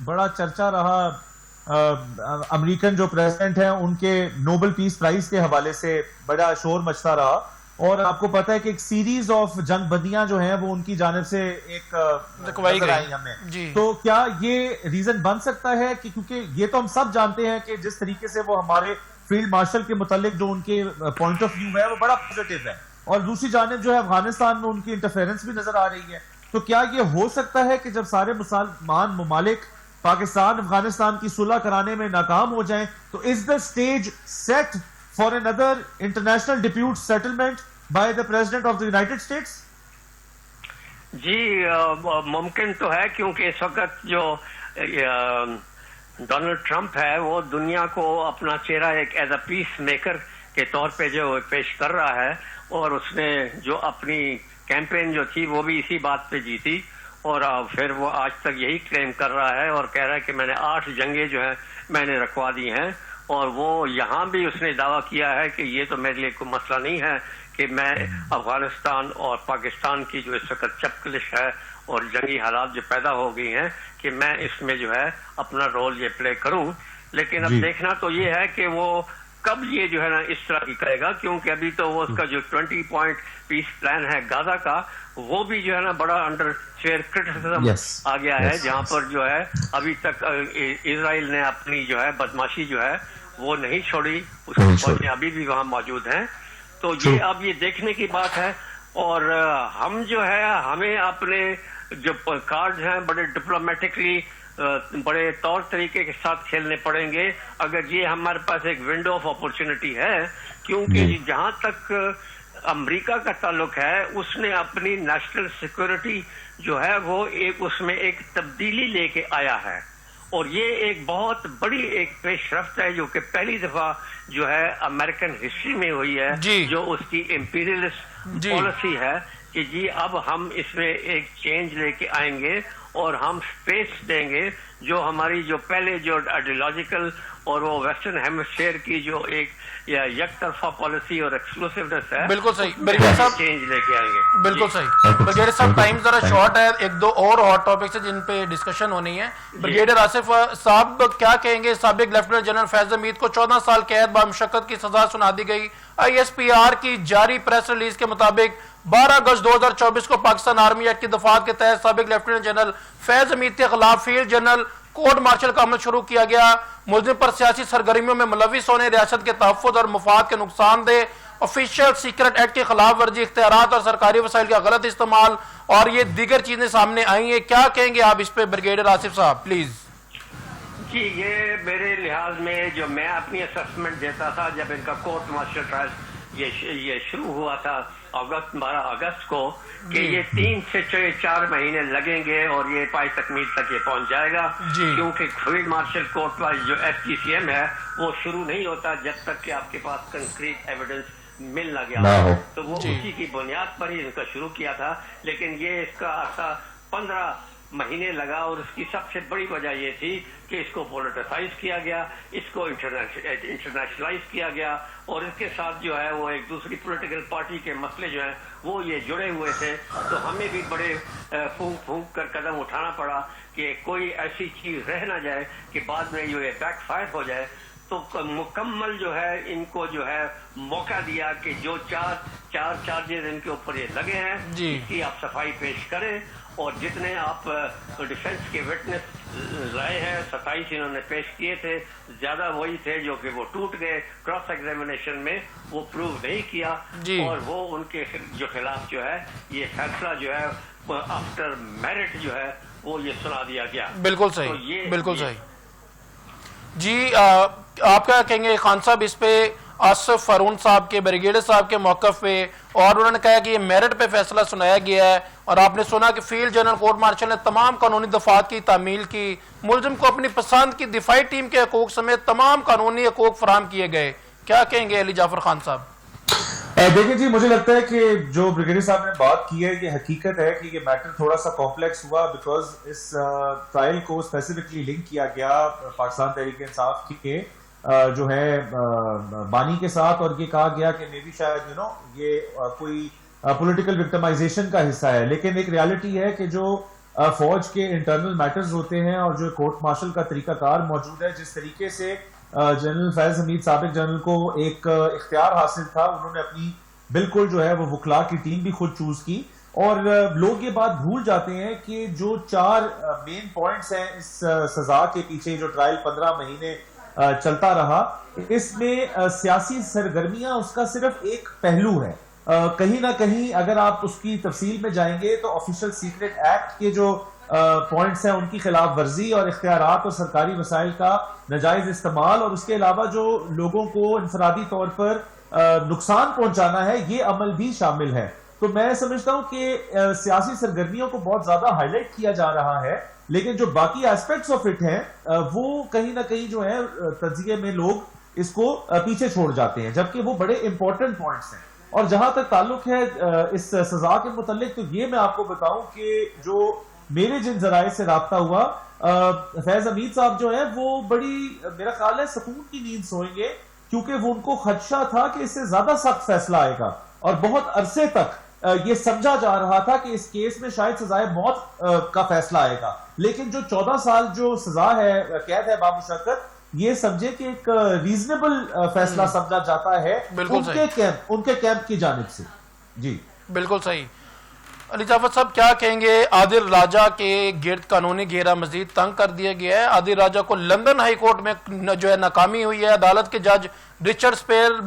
D: بڑا چرچا رہا امریکن جو پریزیڈنٹ ہیں ان کے نوبل پیس پرائز کے حوالے سے بڑا شور مچتا رہا اور آپ کو پتا ہے کہ ایک سیریز آف جنگ بندیاں جو ہیں وہ ان کی جانب سے ایک نظر آئی ہمیں. تو کیا یہ ریزن بن سکتا ہے کہ کیونکہ یہ تو ہم سب جانتے ہیں کہ جس طریقے سے وہ ہمارے فیلڈ مارشل کے متعلق جو ان کے پوائنٹ آف ویو ہے وہ بڑا پازیٹیو ہے اور دوسری جانب جو ہے افغانستان میں ان کی انٹرفیرنس بھی نظر آ رہی ہے. تو کیا یہ ہو سکتا ہے کہ جب سارے مسلمان ممالک پاکستان افغانستان کی صلح کرانے میں ناکام ہو جائیں تو is the stage set for another international dispute settlement by the President of the United States?
E: جی ممکن تو ہے کیونکہ اس وقت جو ڈونلڈ ٹرمپ ہے وہ دنیا کو اپنا چہرہ ایک ایز اے پیس میکر کے طور پہ جو پیش کر رہا ہے اور اس نے جو اپنی کیمپین جو تھی وہ بھی اسی بات پہ جیتی اور پھر وہ آج تک یہی کلیم کر رہا ہے اور کہہ رہا ہے کہ میں نے 8 جنگیں جو ہیں میں نے رکھوا دی ہیں. اور وہ یہاں بھی اس نے دعویٰ کیا ہے کہ یہ تو میرے لیے کوئی مسئلہ نہیں ہے کہ میں افغانستان اور پاکستان کی جو اس وقت چپکلش ہے اور جنگی حالات جو پیدا ہو گئی ہیں کہ میں اس میں جو ہے اپنا رول یہ پلے کروں. لیکن اب دیکھنا تو یہ ہے کہ وہ کب یہ جو ہے نا اس طرح کی کرے گا کیونکہ ابھی تو وہ اس کا جو 20 پوائنٹ پیس پلان ہے غزہ کا وہ بھی جو ہے نا بڑا انڈر فیئر کرٹیسزم آ گیا ہے جہاں پر جو ہے ابھی تک اسرائیل نے اپنی جو ہے بدماشی جو ہے وہ نہیں چھوڑی، اس کی فوجیں ابھی بھی وہاں موجود ہیں. تو یہ اب یہ دیکھنے کی بات ہے اور ہم جو ہے ہمیں اپنے جو کارڈ ہیں بڑے ڈپلومیٹکلی بڑے طور طریقے کے ساتھ کھیلنے پڑیں گے اگر یہ ہمارے پاس ایک ونڈو آف اپرچونٹی ہے کیونکہ جہاں تک امریکہ کا تعلق ہے اس نے اپنی نیشنل سیکورٹی جو ہے وہ ایک اس میں ایک تبدیلی لے کے آیا ہے اور یہ ایک بہت بڑی ایک پیش رفت ہے جو کہ پہلی دفعہ جو ہے امریکن ہسٹری میں ہوئی ہے جو اس کی امپیریلسٹ پالیسی ہے کہ جی اب ہم اس میں ایک چینج لے کے آئیں گے اور ہم سپیس دیں گے جو ہماری جو پہلے جو آئیڈیالوجیکل اور وہ ویسٹرن ہیمسفیئر کی جو ایک یک طرفہ پالیسی اور ایکسکلوسیونیس ہے
C: بالکل صحیح بریگیڈیئر صاحب
E: چینج لے کے آئیں گے.
C: بالکل صحیح بریگیڈیئر صاحب ٹائم ذرا شارٹ ہے، 1-2 اور ہاٹ ٹاپکس ہیں جن پہ ڈسکشن ہونی ہے. بریگیڈیئر آصف صاحب کیا کہیں گے؟ سابق لیفٹیننٹ جنرل فیض حمید کو 14 سال قید بامشقت کی سزا سنا دی گئی. ISPR کی جاری پریس ریلیز کے مطابق 12 اگست 2024 کو پاکستان آرمی ایکٹ کی دفعات کے تحت سابق لیفٹیننٹ جنرل فیض حمید کے خلاف فیلڈ جنرل کورٹ مارشل کا عمل شروع کیا گیا. ملزم پر سیاسی سرگرمیوں میں ملوث ہونے، ریاست کے تحفظ اور مفاد کے نقصان دہ، آفیشیل سیکرٹ ایکٹ کی خلاف ورزی، اختیارات اور سرکاری وسائل کا غلط استعمال اور یہ دیگر چیزیں سامنے آئی ہیں. کیا کہیں گے آپ اس پہ بریگیڈیئر آصف صاحب پلیز؟
E: جی یہ میرے لحاظ میں جو میں اپنی اسسمنٹ دیتا تھا جب ان کا کورٹ مارشل ٹرائل یہ شروع ہوا تھا 12 اگست کو کہ یہ 3 سے 4 مہینے لگیں گے اور یہ پائی تکمیل تک یہ پہنچ جائے گا کیونکہ فیلڈ مارشل کورٹ کا جو FGCM ہے وہ شروع نہیں ہوتا جب تک کہ آپ کے پاس کنکریٹ ایویڈنس مل نہ گیا تو وہ اسی کی بنیاد پر ہی ان کا شروع کیا تھا. لیکن یہ اس کا عرصہ 15 مہینے لگا اور اس کی سب سے بڑی وجہ یہ تھی کہ اس کو پولیٹیسائز کیا گیا، اس کو انٹرنیشنلائز کیا گیا اور اس کے ساتھ جو ہے وہ ایک دوسری پولیٹیکل پارٹی کے مسئلے جو ہیں وہ یہ جڑے ہوئے تھے. تو ہمیں بھی بڑے پھونک پھونک کر قدم اٹھانا پڑا کہ کوئی ایسی چیز رہ نہ جائے کہ بعد میں یہ بیک فائر ہو جائے. تو مکمل جو ہے ان کو جو ہے موقع دیا کہ جو چار چارجز ان کے اوپر یہ لگے ہیں اس کی آپ صفائی پیش کریں اور جتنے آپ ڈیفینس کے وٹنس لائے ہیں 27 انہوں نے پیش کیے تھے, زیادہ وہی تھے جو کہ وہ ٹوٹ گئے کراس ایگزامینیشن میں, وہ پروو نہیں کیا اور وہ ان کے جو خلاف جو ہے یہ فیصلہ جو ہے آفٹر میرٹ جو ہے وہ یہ سنا دیا گیا.
C: بالکل صحیح, بالکل صحیح. جی آپ کیا کہیں گے خان صاحب اس پہ آصف ہارون صاحب کے بریگیڈیئر صاحب کے موقف پہ, اور انہوں نے کہا کہ یہ میرٹ پہ فیصلہ سنایا گیا ہے, اور آپ نے سنا کہ فیلڈ جنرل کورٹ مارشل نے تمام قانونی دفعات کی تعمیل کی, ملزم کو اپنی پسند کی دفاعی ٹیم کے حقوق سمیت تمام قانونی حقوق فراہم کیے گئے. کیا کہیں گے علی جعفر خان صاحب؟
D: دیکھیں جی, مجھے لگتا ہے کہ جو بریگیڈیئر صاحب نے بات کی ہے یہ حقیقت ہے کہ یہ میٹر تھوڑا سا کمپلیکس ہوا, بیکاز اس ٹرائل کو اسپیسیفکلی لنک کیا گیا پاکستان تحریک انصاف کے جو ہے بانی کے ساتھ, اور یہ کہا گیا کہ میبی شاید یہ کوئی پولیٹیکل وکٹمائزیشن کا حصہ ہے. لیکن ایک ریالٹی ہے کہ جو فوج کے انٹرنل میٹرز ہوتے ہیں اور جو کورٹ مارشل کا طریقہ کار موجود ہے, جس طریقے سے جنرل فیض حمید سابق جنرل کو ایک اختیار حاصل تھا, انہوں نے اپنی بالکل جو ہے وہ وکلا کی ٹیم بھی خود چوز کی, اور لوگ یہ بات بھول جاتے ہیں کہ جو 4 مین پوائنٹس ہیں اس سزا کے پیچھے, جو ٹرائل 15 مہینے چلتا رہا, اس میں سیاسی سرگرمیاں اس کا صرف ایک پہلو ہے. کہیں نہ کہیں اگر آپ اس کی تفصیل میں جائیں گے تو آفیشل سیکرٹ ایکٹ کے جو پوائنٹس ہیں ان کی خلاف ورزی اور اختیارات اور سرکاری وسائل کا ناجائز استعمال, اور اس کے علاوہ جو لوگوں کو انفرادی طور پر نقصان پہنچانا ہے, یہ عمل بھی شامل ہے. تو میں سمجھتا ہوں کہ سیاسی سرگرمیوں کو بہت زیادہ ہائی لائٹ کیا جا رہا ہے, لیکن جو باقی ایسپیکٹس آف اٹ ہیں وہ کہیں نہ کہیں جو ہے تجزیے میں لوگ اس کو پیچھے چھوڑ جاتے ہیں, جبکہ وہ بڑے امپورٹنٹ پوائنٹس ہیں. اور جہاں تک تعلق ہے اس سزا کے متعلق, تو یہ میں آپ کو بتاؤں کہ جو میرے جن ذرائع سے رابطہ ہوا, فیض حمید صاحب جو ہے وہ بڑی میرا خیال ہے سکون کی نیند سوئیں گے, کیونکہ وہ ان کو خدشہ تھا کہ اس سے زیادہ سخت فیصلہ آئے گا, اور بہت عرصے تک یہ سمجھا جا رہا تھا کہ اس کیس میں شاید سزائے موت کا فیصلہ آئے گا. لیکن جو 14 سال جو سزا ہے قید ہے بامشقت, یہ سمجھے کہ ایک ریزنیبل فیصلہ سمجھا جاتا ہے ان کے کیمپ کی جانب سے. جی بالکل
C: صحیح. علی جعفر صاحب کیا کہیں گے؟ عادل راجہ کے گرد قانونی گھیرا مزید تنگ کر دیا گیا ہے. عادل راجہ کو لندن ہائی کورٹ میں جو ہے ناکامی ہوئی ہے. عدالت کے جج رچرڈ سپیل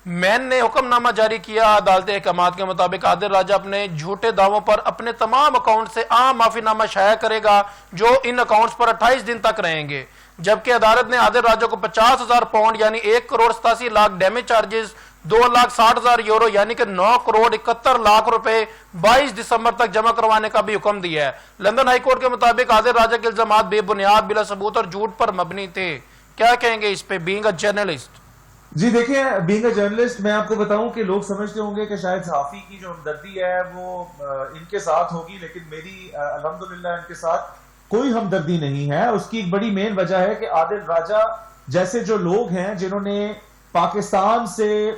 C: مین نے حکم نامہ جاری کیا. عدالتی احکامات کے مطابق عادل راجہ اپنے جھوٹے دعووں پر اپنے تمام اکاؤنٹ سے عام معافی نامہ شائع کرے گا, جو ان اکاؤنٹس پر 28 دن تک رہیں گے. جبکہ عدالت نے عادل راجہ کو 50,000 پاؤنڈ یعنی 1 crore 87 lakh damage charges, 2,60,000 euro یعنی کہ 9 کروڑ 71 لاکھ روپے 22 دسمبر تک جمع کروانے کا بھی حکم دیا ہے. لندن ہائی کورٹ کے مطابق عادل راجہ کے الزامات بے بنیاد, بلا ثبوت اور جھوٹ پر مبنی تھے. کیا کہیں گے اس پہ بینگ اے جرنلسٹ؟
D: جی دیکھیں, بینگ اے جرنلسٹ میں آپ کو بتاؤں کہ لوگ سمجھتے ہوں گے کہ شاید صحافی کی جو ہمدردی ہے وہ ان کے ساتھ ہوگی, لیکن میری الحمدللہ ان کے ساتھ کوئی ہمدردی نہیں ہے. اس کی ایک بڑی مین وجہ ہے کہ عادل راجہ جیسے جو لوگ ہیں جنہوں نے پاکستان سے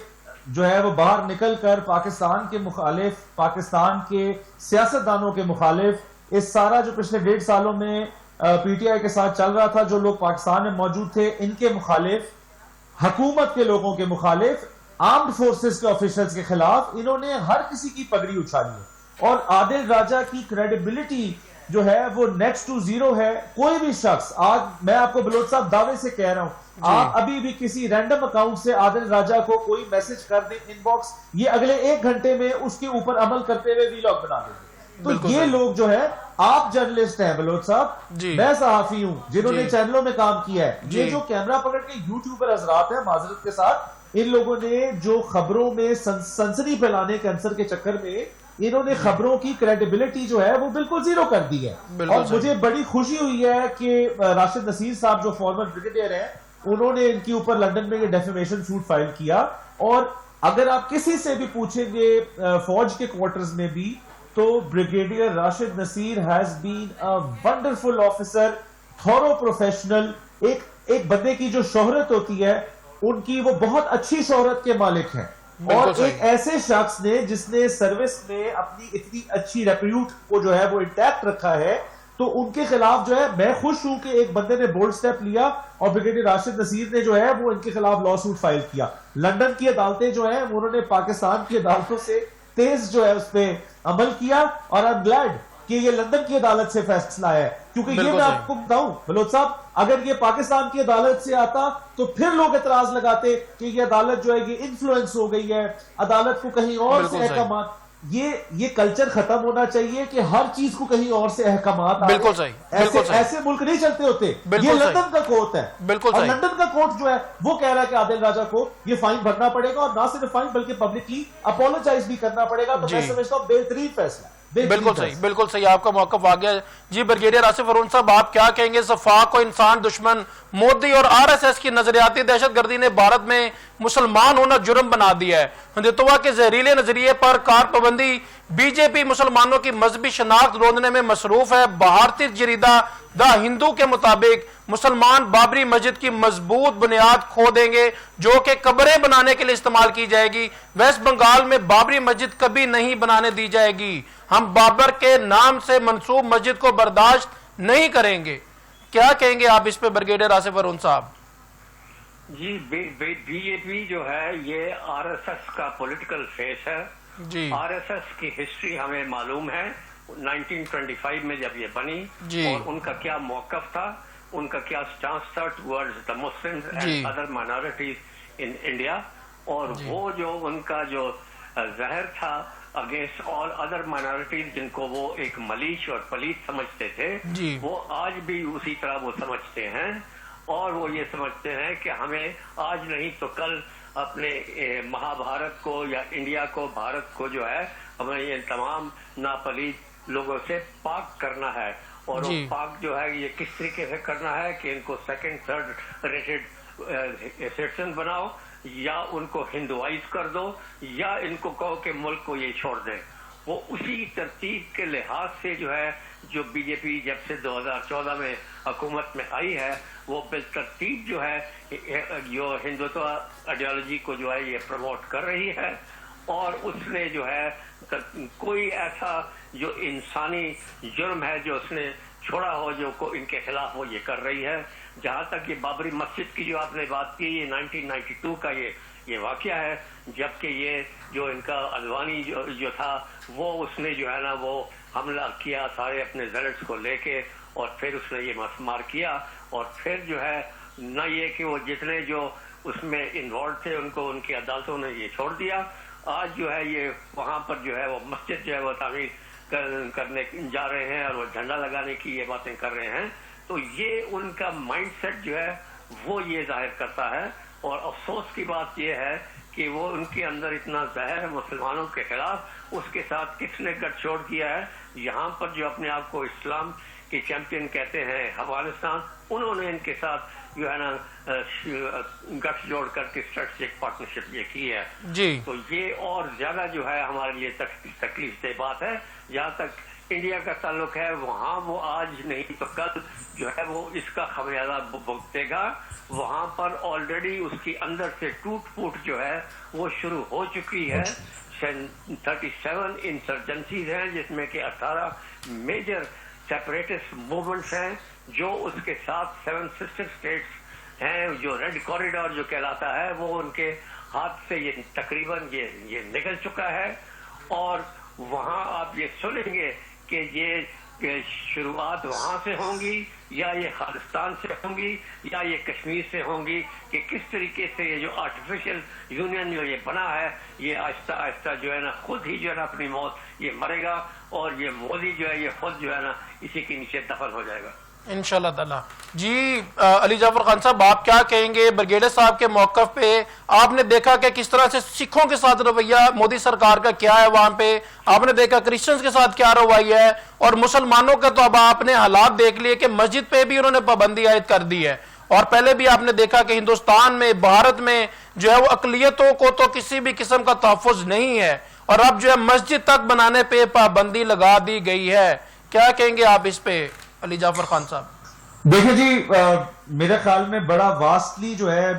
D: جو ہے وہ باہر نکل کر پاکستان کے مخالف, پاکستان کے سیاستدانوں کے مخالف, اس سارا جو پچھلے 1.5 سالوں میں پی ٹی آئی کے ساتھ چل رہا تھا, جو لوگ پاکستان میں موجود تھے ان کے مخالف, حکومت کے لوگوں کے مخالف, آرمڈ فورسز کے آفیسرز کے خلاف, انہوں نے ہر کسی کی پگڑی اچھالی ہے. اور عادل راجہ کی کریڈیبلٹی جو ہے وہ نیکسٹ ٹو زیرو ہے. کوئی بھی شخص, آج میں آپ کو بلوچ صاحب دعوے سے کہہ رہا ہوں, آپ ابھی بھی کسی رینڈم اکاؤنٹ سے عادل راجہ کو کوئی میسج کر دیں ان باکس, یہ اگلے 1 گھنٹے میں اس کے اوپر عمل کرتے ہوئے ویلاگ بنا دیں گے. تو یہ لوگ جو ہے, آپ جرنلسٹ ہیں بلوچ صاحب, میں صحافی ہوں جنہوں نے چینلوں میں کام کیا ہے, یہ جو کیمرہ پکڑ کے یوٹیوبر حضرات ہیں, معذرت کے ساتھ, ان لوگوں نے جو خبروں میں سنسنی پھیلانے کے عنصر کے چکر میں انہوں نے خبروں کی کریڈیبلٹی جو ہے وہ بالکل زیرو کر دی ہے. اور مجھے بڑی خوشی ہوئی ہے کہ راشد نصیر صاحب جو فارمر بریگیڈیئر ہیں, انہوں نے ان کے اوپر لندن میں یہ ڈیفیمیشن سوٹ فائل کیا. اور اگر آپ کسی سے بھی پوچھیں گے فوج کے کوارٹرز میں بھی, تو brigadier Rashid Naseer has been a wonderful officer, thorough professional. ایک بندے کی جو شہرت ہوتی ہے, ان کی وہ بہت اچھی شہرت کے مالک ہیں, اور ایک ایسے شخص نے جس نے سروس میں اپنی اتنی اچھی ریپیوٹ کو جو ہے وہ انٹیکٹ رکھا ہے, تو ان کے خلاف جو ہے میں خوش ہوں کہ ایک بندے نے بولڈ سٹیپ لیا, اور بریگیڈیئر راشد نصیر نے جو ہے وہ ان کے خلاف لا سوٹ فائل کیا. لندن کی عدالتیں جو ہیں انہوں نے پاکستان کی عدالتوں سے تیز جو ہے اس پہ عمل کیا, اور آئی ایم گلیڈ کہ یہ لندن کی عدالت سے فیصلہ ہے, کیونکہ یہ میں آپ کو بتاؤں بلوچ صاحب, اگر یہ پاکستان کی عدالت سے آتا تو پھر لوگ اعتراض لگاتے کہ یہ عدالت جو ہے یہ انفلوئنس ہو گئی ہے, عدالت کو کہیں اور سے احکامات, یہ کلچر ختم ہونا چاہیے کہ ہر چیز کو کہیں اور سے احکامات.
C: بالکل صحیح,
D: ایسے ملک نہیں چلتے ہوتے. یہ لندن کا کورٹ ہے, اور لندن کا کورٹ جو ہے وہ کہہ رہا ہے کہ عادل راجہ کو یہ فائن بھرنا پڑے گا, اور نہ صرف فائن بلکہ پبلکلی اپولوجائز بھی کرنا پڑے گا. تو میں سمجھتا ہوں بہترین فیصلہ.
C: بالکل صحیح, بالکل صحیح, آپ کا موقف آ گیا. جی بریگیڈیئر آصف ارون صاحب, آپ کیا کہیں گے؟ وفاق کو انسان دشمن مودی اور RSS کی نظریاتی دہشت گردی نے بھارت میں مسلمان ہونا جرم بنا دیا ہے. ہندوتوا کے زہریلے نظریے پر کار پابندی. بی جے پی مسلمانوں کی مذہبی شناخت روندنے میں مصروف ہے. بھارتی جریدہ دا ہندو کے مطابق مسلمان بابری مسجد کی مضبوط بنیاد کھو دیں گے جو کہ قبریں بنانے کے لیے استعمال کی جائے گی. ویسٹ بنگال میں بابری مسجد کبھی نہیں بنانے دی جائے گی. ہم بابر کے نام سے منسوب مسجد کو برداشت نہیں کریں گے. کیا کہیں گے آپ اس پہ بریگیڈیئر آصف ارون صاحب؟
E: جی بی جے پی جو ہے یہ RSS کا پولیٹیکل فیس ہے.
C: جی
E: RSS کی ہسٹری ہمیں معلوم ہے. 1925 میں جب یہ بنی, اور ان کا کیا موقف تھا, ان کا کیا سٹانس تھا towards the Muslims and other minorities in India, اور وہ جو ان کا جو زہر تھا اگینسٹ آل ادر مائنورٹیز جن کو وہ ایک ملیش اور پلیت سمجھتے تھے, وہ آج بھی اسی طرح وہ سمجھتے ہیں. اور وہ یہ سمجھتے ہیں کہ ہمیں آج نہیں تو کل اپنے مہا بھارت کو یا انڈیا کو, بھارت کو جو ہے ہمیں یہ تمام ناپلید لوگوں سے پاک کرنا ہے. اور وہ پاک جو ہے یہ کس طریقے سے کرنا ہے کہ ان کو سیکنڈ تھرڈ ریٹڈ سٹیزن بناؤ, یا ان کو ہندوائز کر دو, یا ان کو کہو کہ ملک کو یہ چھوڑ دیں. وہ اسی ترتیب کے لحاظ سے جو ہے جو بی جے پی جب سے 2014 میں حکومت میں آئی ہے وہ بالترتیب جو ہے جو ہندوتوا آئیڈیالوجی کو جو ہے یہ پروموٹ کر رہی ہے. اور اس نے جو ہے کوئی ایسا جو انسانی جرم ہے جو اس نے چھوڑا ہو جو کو ان کے خلاف وہ یہ کر رہی ہے. جہاں تک یہ بابری مسجد کی جو آپ نے بات کی, یہ 1992 کا یہ واقعہ ہے, جبکہ یہ جو ان کا ادوانی جو تھا وہ اس نے جو ہے نا وہ حملہ کیا سارے اپنے زیلٹس کو لے کے, اور پھر اس نے یہ مسمار کیا, اور پھر جو ہے نہ یہ کہ وہ جتنے جو اس میں انوالو تھے ان کو ان کی عدالتوں نے یہ چھوڑ دیا. آج جو ہے یہ وہاں پر جو ہے وہ مسجد جو ہے وہ تعمیر کرنے جا رہے ہیں اور وہ جھنڈا لگانے کی یہ باتیں کر رہے ہیں. تو یہ ان کا مائنڈ سیٹ جو ہے وہ یہ ظاہر کرتا ہے. اور افسوس کی بات یہ ہے کہ وہ ان کے اندر اتنا زہر ہے مسلمانوں کے خلاف, اس کے ساتھ کس نے گٹھ چھوڑ کیا ہے. یہاں پر جو اپنے آپ کو اسلام کے چیمپئن کہتے ہیں افغانستان, انہوں نے ان کے ساتھ جو ہے نا گٹھ جوڑ کر کے اسٹریٹجک پارٹنرشپ یہ کی ہے. تو یہ اور زیادہ جو ہے ہمارے لیے تکلیف دہ بات ہے. جہاں تک انڈیا کا تعلق ہے وہاں وہ آج نہیں تو کل جو ہے وہ اس کا خمیازہ بھگتے گا. وہاں پر آلریڈی اس کی اندر سے ٹوٹ پھوٹ جو ہے وہ شروع ہو چکی ہے. 37 انسرجنسیز ہیں جس میں کہ 18 میجر سیپریٹسٹ موومنٹس ہیں, جو اس کے ساتھ 7 سسٹر اسٹیٹس ہیں. جو ریڈ کوریڈور جو کہلاتا ہے وہ ان کے ہاتھ سے یہ تقریباً یہ نکل چکا ہے. اور وہاں آپ یہ سنیں گے کہ یہ شروعات وہاں سے ہوں گی یا یہ خالستان سے ہوں گی یا یہ کشمیر سے ہوں گی, کہ کس طریقے سے یہ جو آرٹیفیشل یونین جو یہ بنا ہے یہ آہستہ آہستہ جو ہے نا خود ہی جو ہے نا اپنی موت یہ مرے گا, اور یہ مودی جو ہے یہ خود جو ہے نا اسی کے نیچے دفن ہو جائے گا
C: انشاءاللہ تعالیٰ. جی علی جعفر خان صاحب, آپ کیا کہیں گے بریگیڈیئر صاحب کے موقف پہ؟ آپ نے دیکھا کہ کس طرح سے سکھوں کے ساتھ رویہ مودی سرکار کا کیا ہے وہاں پہ, آپ نے دیکھا کرسچنز کے ساتھ کیا رویہ ہے, اور مسلمانوں کا تو اب آپ نے حالات دیکھ لیے کہ مسجد پہ بھی انہوں نے پابندی عائد کر دی ہے. اور پہلے بھی آپ نے دیکھا کہ ہندوستان میں بھارت میں جو ہے وہ اقلیتوں کو تو کسی بھی قسم کا تحفظ نہیں ہے, اور اب جو ہے مسجد تک بنانے پہ پابندی لگا دی گئی ہے. کیا کہیں گے آپ اس پہ علی جعفر خان صاحب؟
D: دیکھیں جی, میرے خیال میں بڑا واسٹلی جو ہے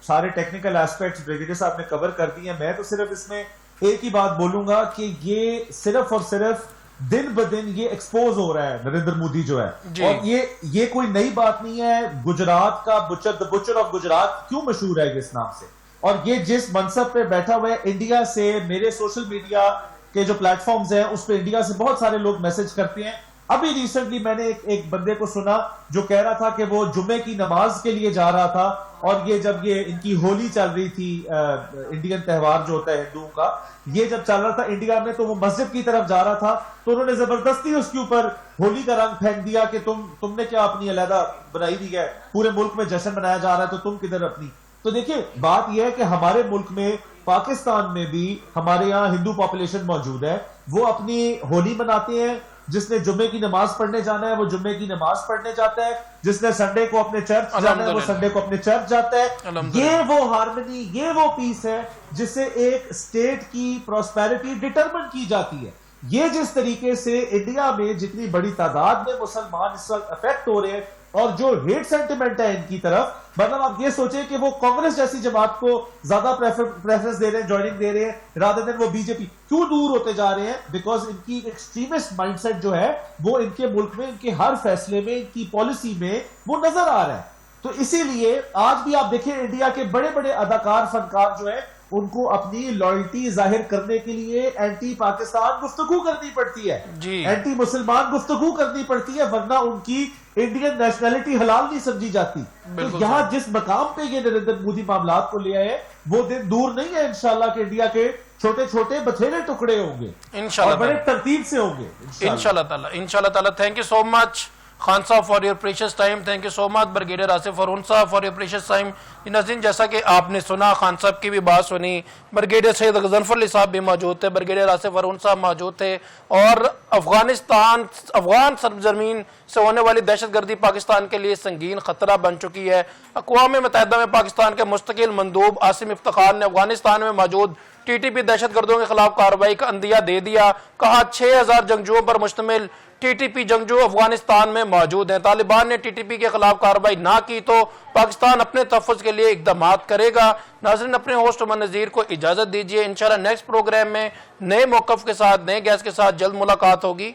D: سارے ٹیکنیکل ایسپیکٹس بریگیڈیئر صاحب نے کور کر دی ہیں. میں تو صرف اس میں ایک ہی بات بولوں گا کہ یہ صرف اور صرف دن بدن یہ ایکسپوز ہو رہا ہے نریندر مودی جو ہے, اور یہ کوئی نئی بات نہیں ہے. گجرات کا بچر آف گجرات کیوں مشہور ہے اس نام سے, اور یہ جس منصب پہ بیٹھا ہوا ہے انڈیا سے میرے سوشل میڈیا کے جو پلیٹ فارمز ہیں اس پہ انڈیا سے بہت سارے لوگ میسج کرتے ہیں. ابھی ریسنٹلی میں نے ایک بندے کو سنا جو کہہ رہا تھا کہ وہ جمعے کی نماز کے لیے جا رہا تھا, اور یہ جب یہ ان کی ہولی چل رہی تھی, انڈین تہوار جو ہوتا ہے ہندوؤں کا, یہ جب چل رہا تھا انڈیا میں, تو وہ مسجد کی طرف جا رہا تھا, تو انہوں نے زبردستی اس کے اوپر ہولی کا رنگ پھینک دیا کہ تم نے کیا اپنی علیحدہ بنائی دی ہے, پورے ملک میں جشن منایا جا رہا ہے تو تم کدھر اپنی. تو دیکھیں بات یہ ہے کہ ہمارے ملک میں, پاکستان میں بھی ہمارے یہاں ہندو پاپولیشن موجود ہے, وہ اپنی ہولی مناتے ہیں. جس نے جمعے کی نماز پڑھنے جانا ہے وہ جمعے کی نماز پڑھنے جاتا ہے, جس نے سنڈے کو اپنے چرچ جانا ہے وہ سنڈے کو اپنے چرچ جاتا ہے. یہ وہ ہارمنی, یہ وہ پیس ہے جس سے ایک سٹیٹ کی پراسپیرٹی ڈٹرمن کی جاتی ہے. یہ جس طریقے سے انڈیا میں جتنی بڑی تعداد میں مسلمان اس وقت افیکٹ ہو رہے ہیں, اور جو ہیٹ سینٹیمنٹ ہے ان کی طرف, مطلب آپ یہ سوچیں کہ وہ کانگریس جیسی جماعت کو زیادہ پریفرنس دے رہے ہیں, جوائننگ دے رہے ہیں, رادر دین وہ بی جے پی. کیوں دور ہوتے جا رہے ہیں؟ بیکاز ان کی ایکسٹریمسٹ مائنڈ سیٹ جو ہے وہ ان کے ملک میں, ان کے ہر فیصلے میں, ان کی پالیسی میں وہ نظر آ رہا ہے. تو اسی لیے آج بھی آپ دیکھیں انڈیا کے بڑے بڑے اداکار, فنکار جو ہیں, ان کو اپنی لائلٹی ظاہر کرنے کے لیے اینٹی پاکستان گفتگو کرنی پڑتی ہے, اینٹی مسلمان گفتگو کرنی پڑتی ہے, ورنہ ان کی انڈین نیشنلٹی حلال نہیں سمجھی جاتی. تو یہاں جس مقام پہ یہ نریندر مودی معاملات کو لے آئے, وہ دن دور نہیں ہے انشاءاللہ کہ انڈیا کے چھوٹے چھوٹے بتھیرے ٹکڑے ہوں گے, اور بڑے ترتیب سے ہوں گے
C: انشاءاللہ تعالی. Thank you so much Khan sahib for your precious time. Thank you so much brigadier Asif Arun sahib for your precious time. ناظرین, جیسا کہ آپ نے سنا, خان صاحب کی بھی بات سنی, برگیڈیئر سید غضنفر علی صاحب بھی موجود تھے, برگیڈیئر آصف ارون صاحب موجود تھے, اور افغان سرزمین سے ہونے والی دہشت گردی پاکستان کے لیے سنگین خطرہ بن چکی ہے. اقوام متحدہ میں پاکستان کے مستقل مندوب عاصم افتخار نے افغانستان میں موجود ٹی ٹی پی دہشت گردوں کے خلاف کارروائی کا عندیہ دے دیا. کہا 6000 جنگجوؤں پر مشتمل ٹی ٹی پی جنگجو افغانستان میں موجود ہیں. طالبان نے ٹی ٹی پی کے خلاف کارروائی نہ کی تو پاکستان اپنے تحفظ کے لیے اقدامات کرے گا. ناظرین, اپنے ہوسٹ عمر نذیر کو اجازت دیجیے. انشاءاللہ نیکسٹ پروگرام میں نئے موقف کے ساتھ, نئے گیسٹ کے ساتھ جلد ملاقات ہوگی.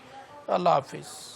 C: اللہ حافظ.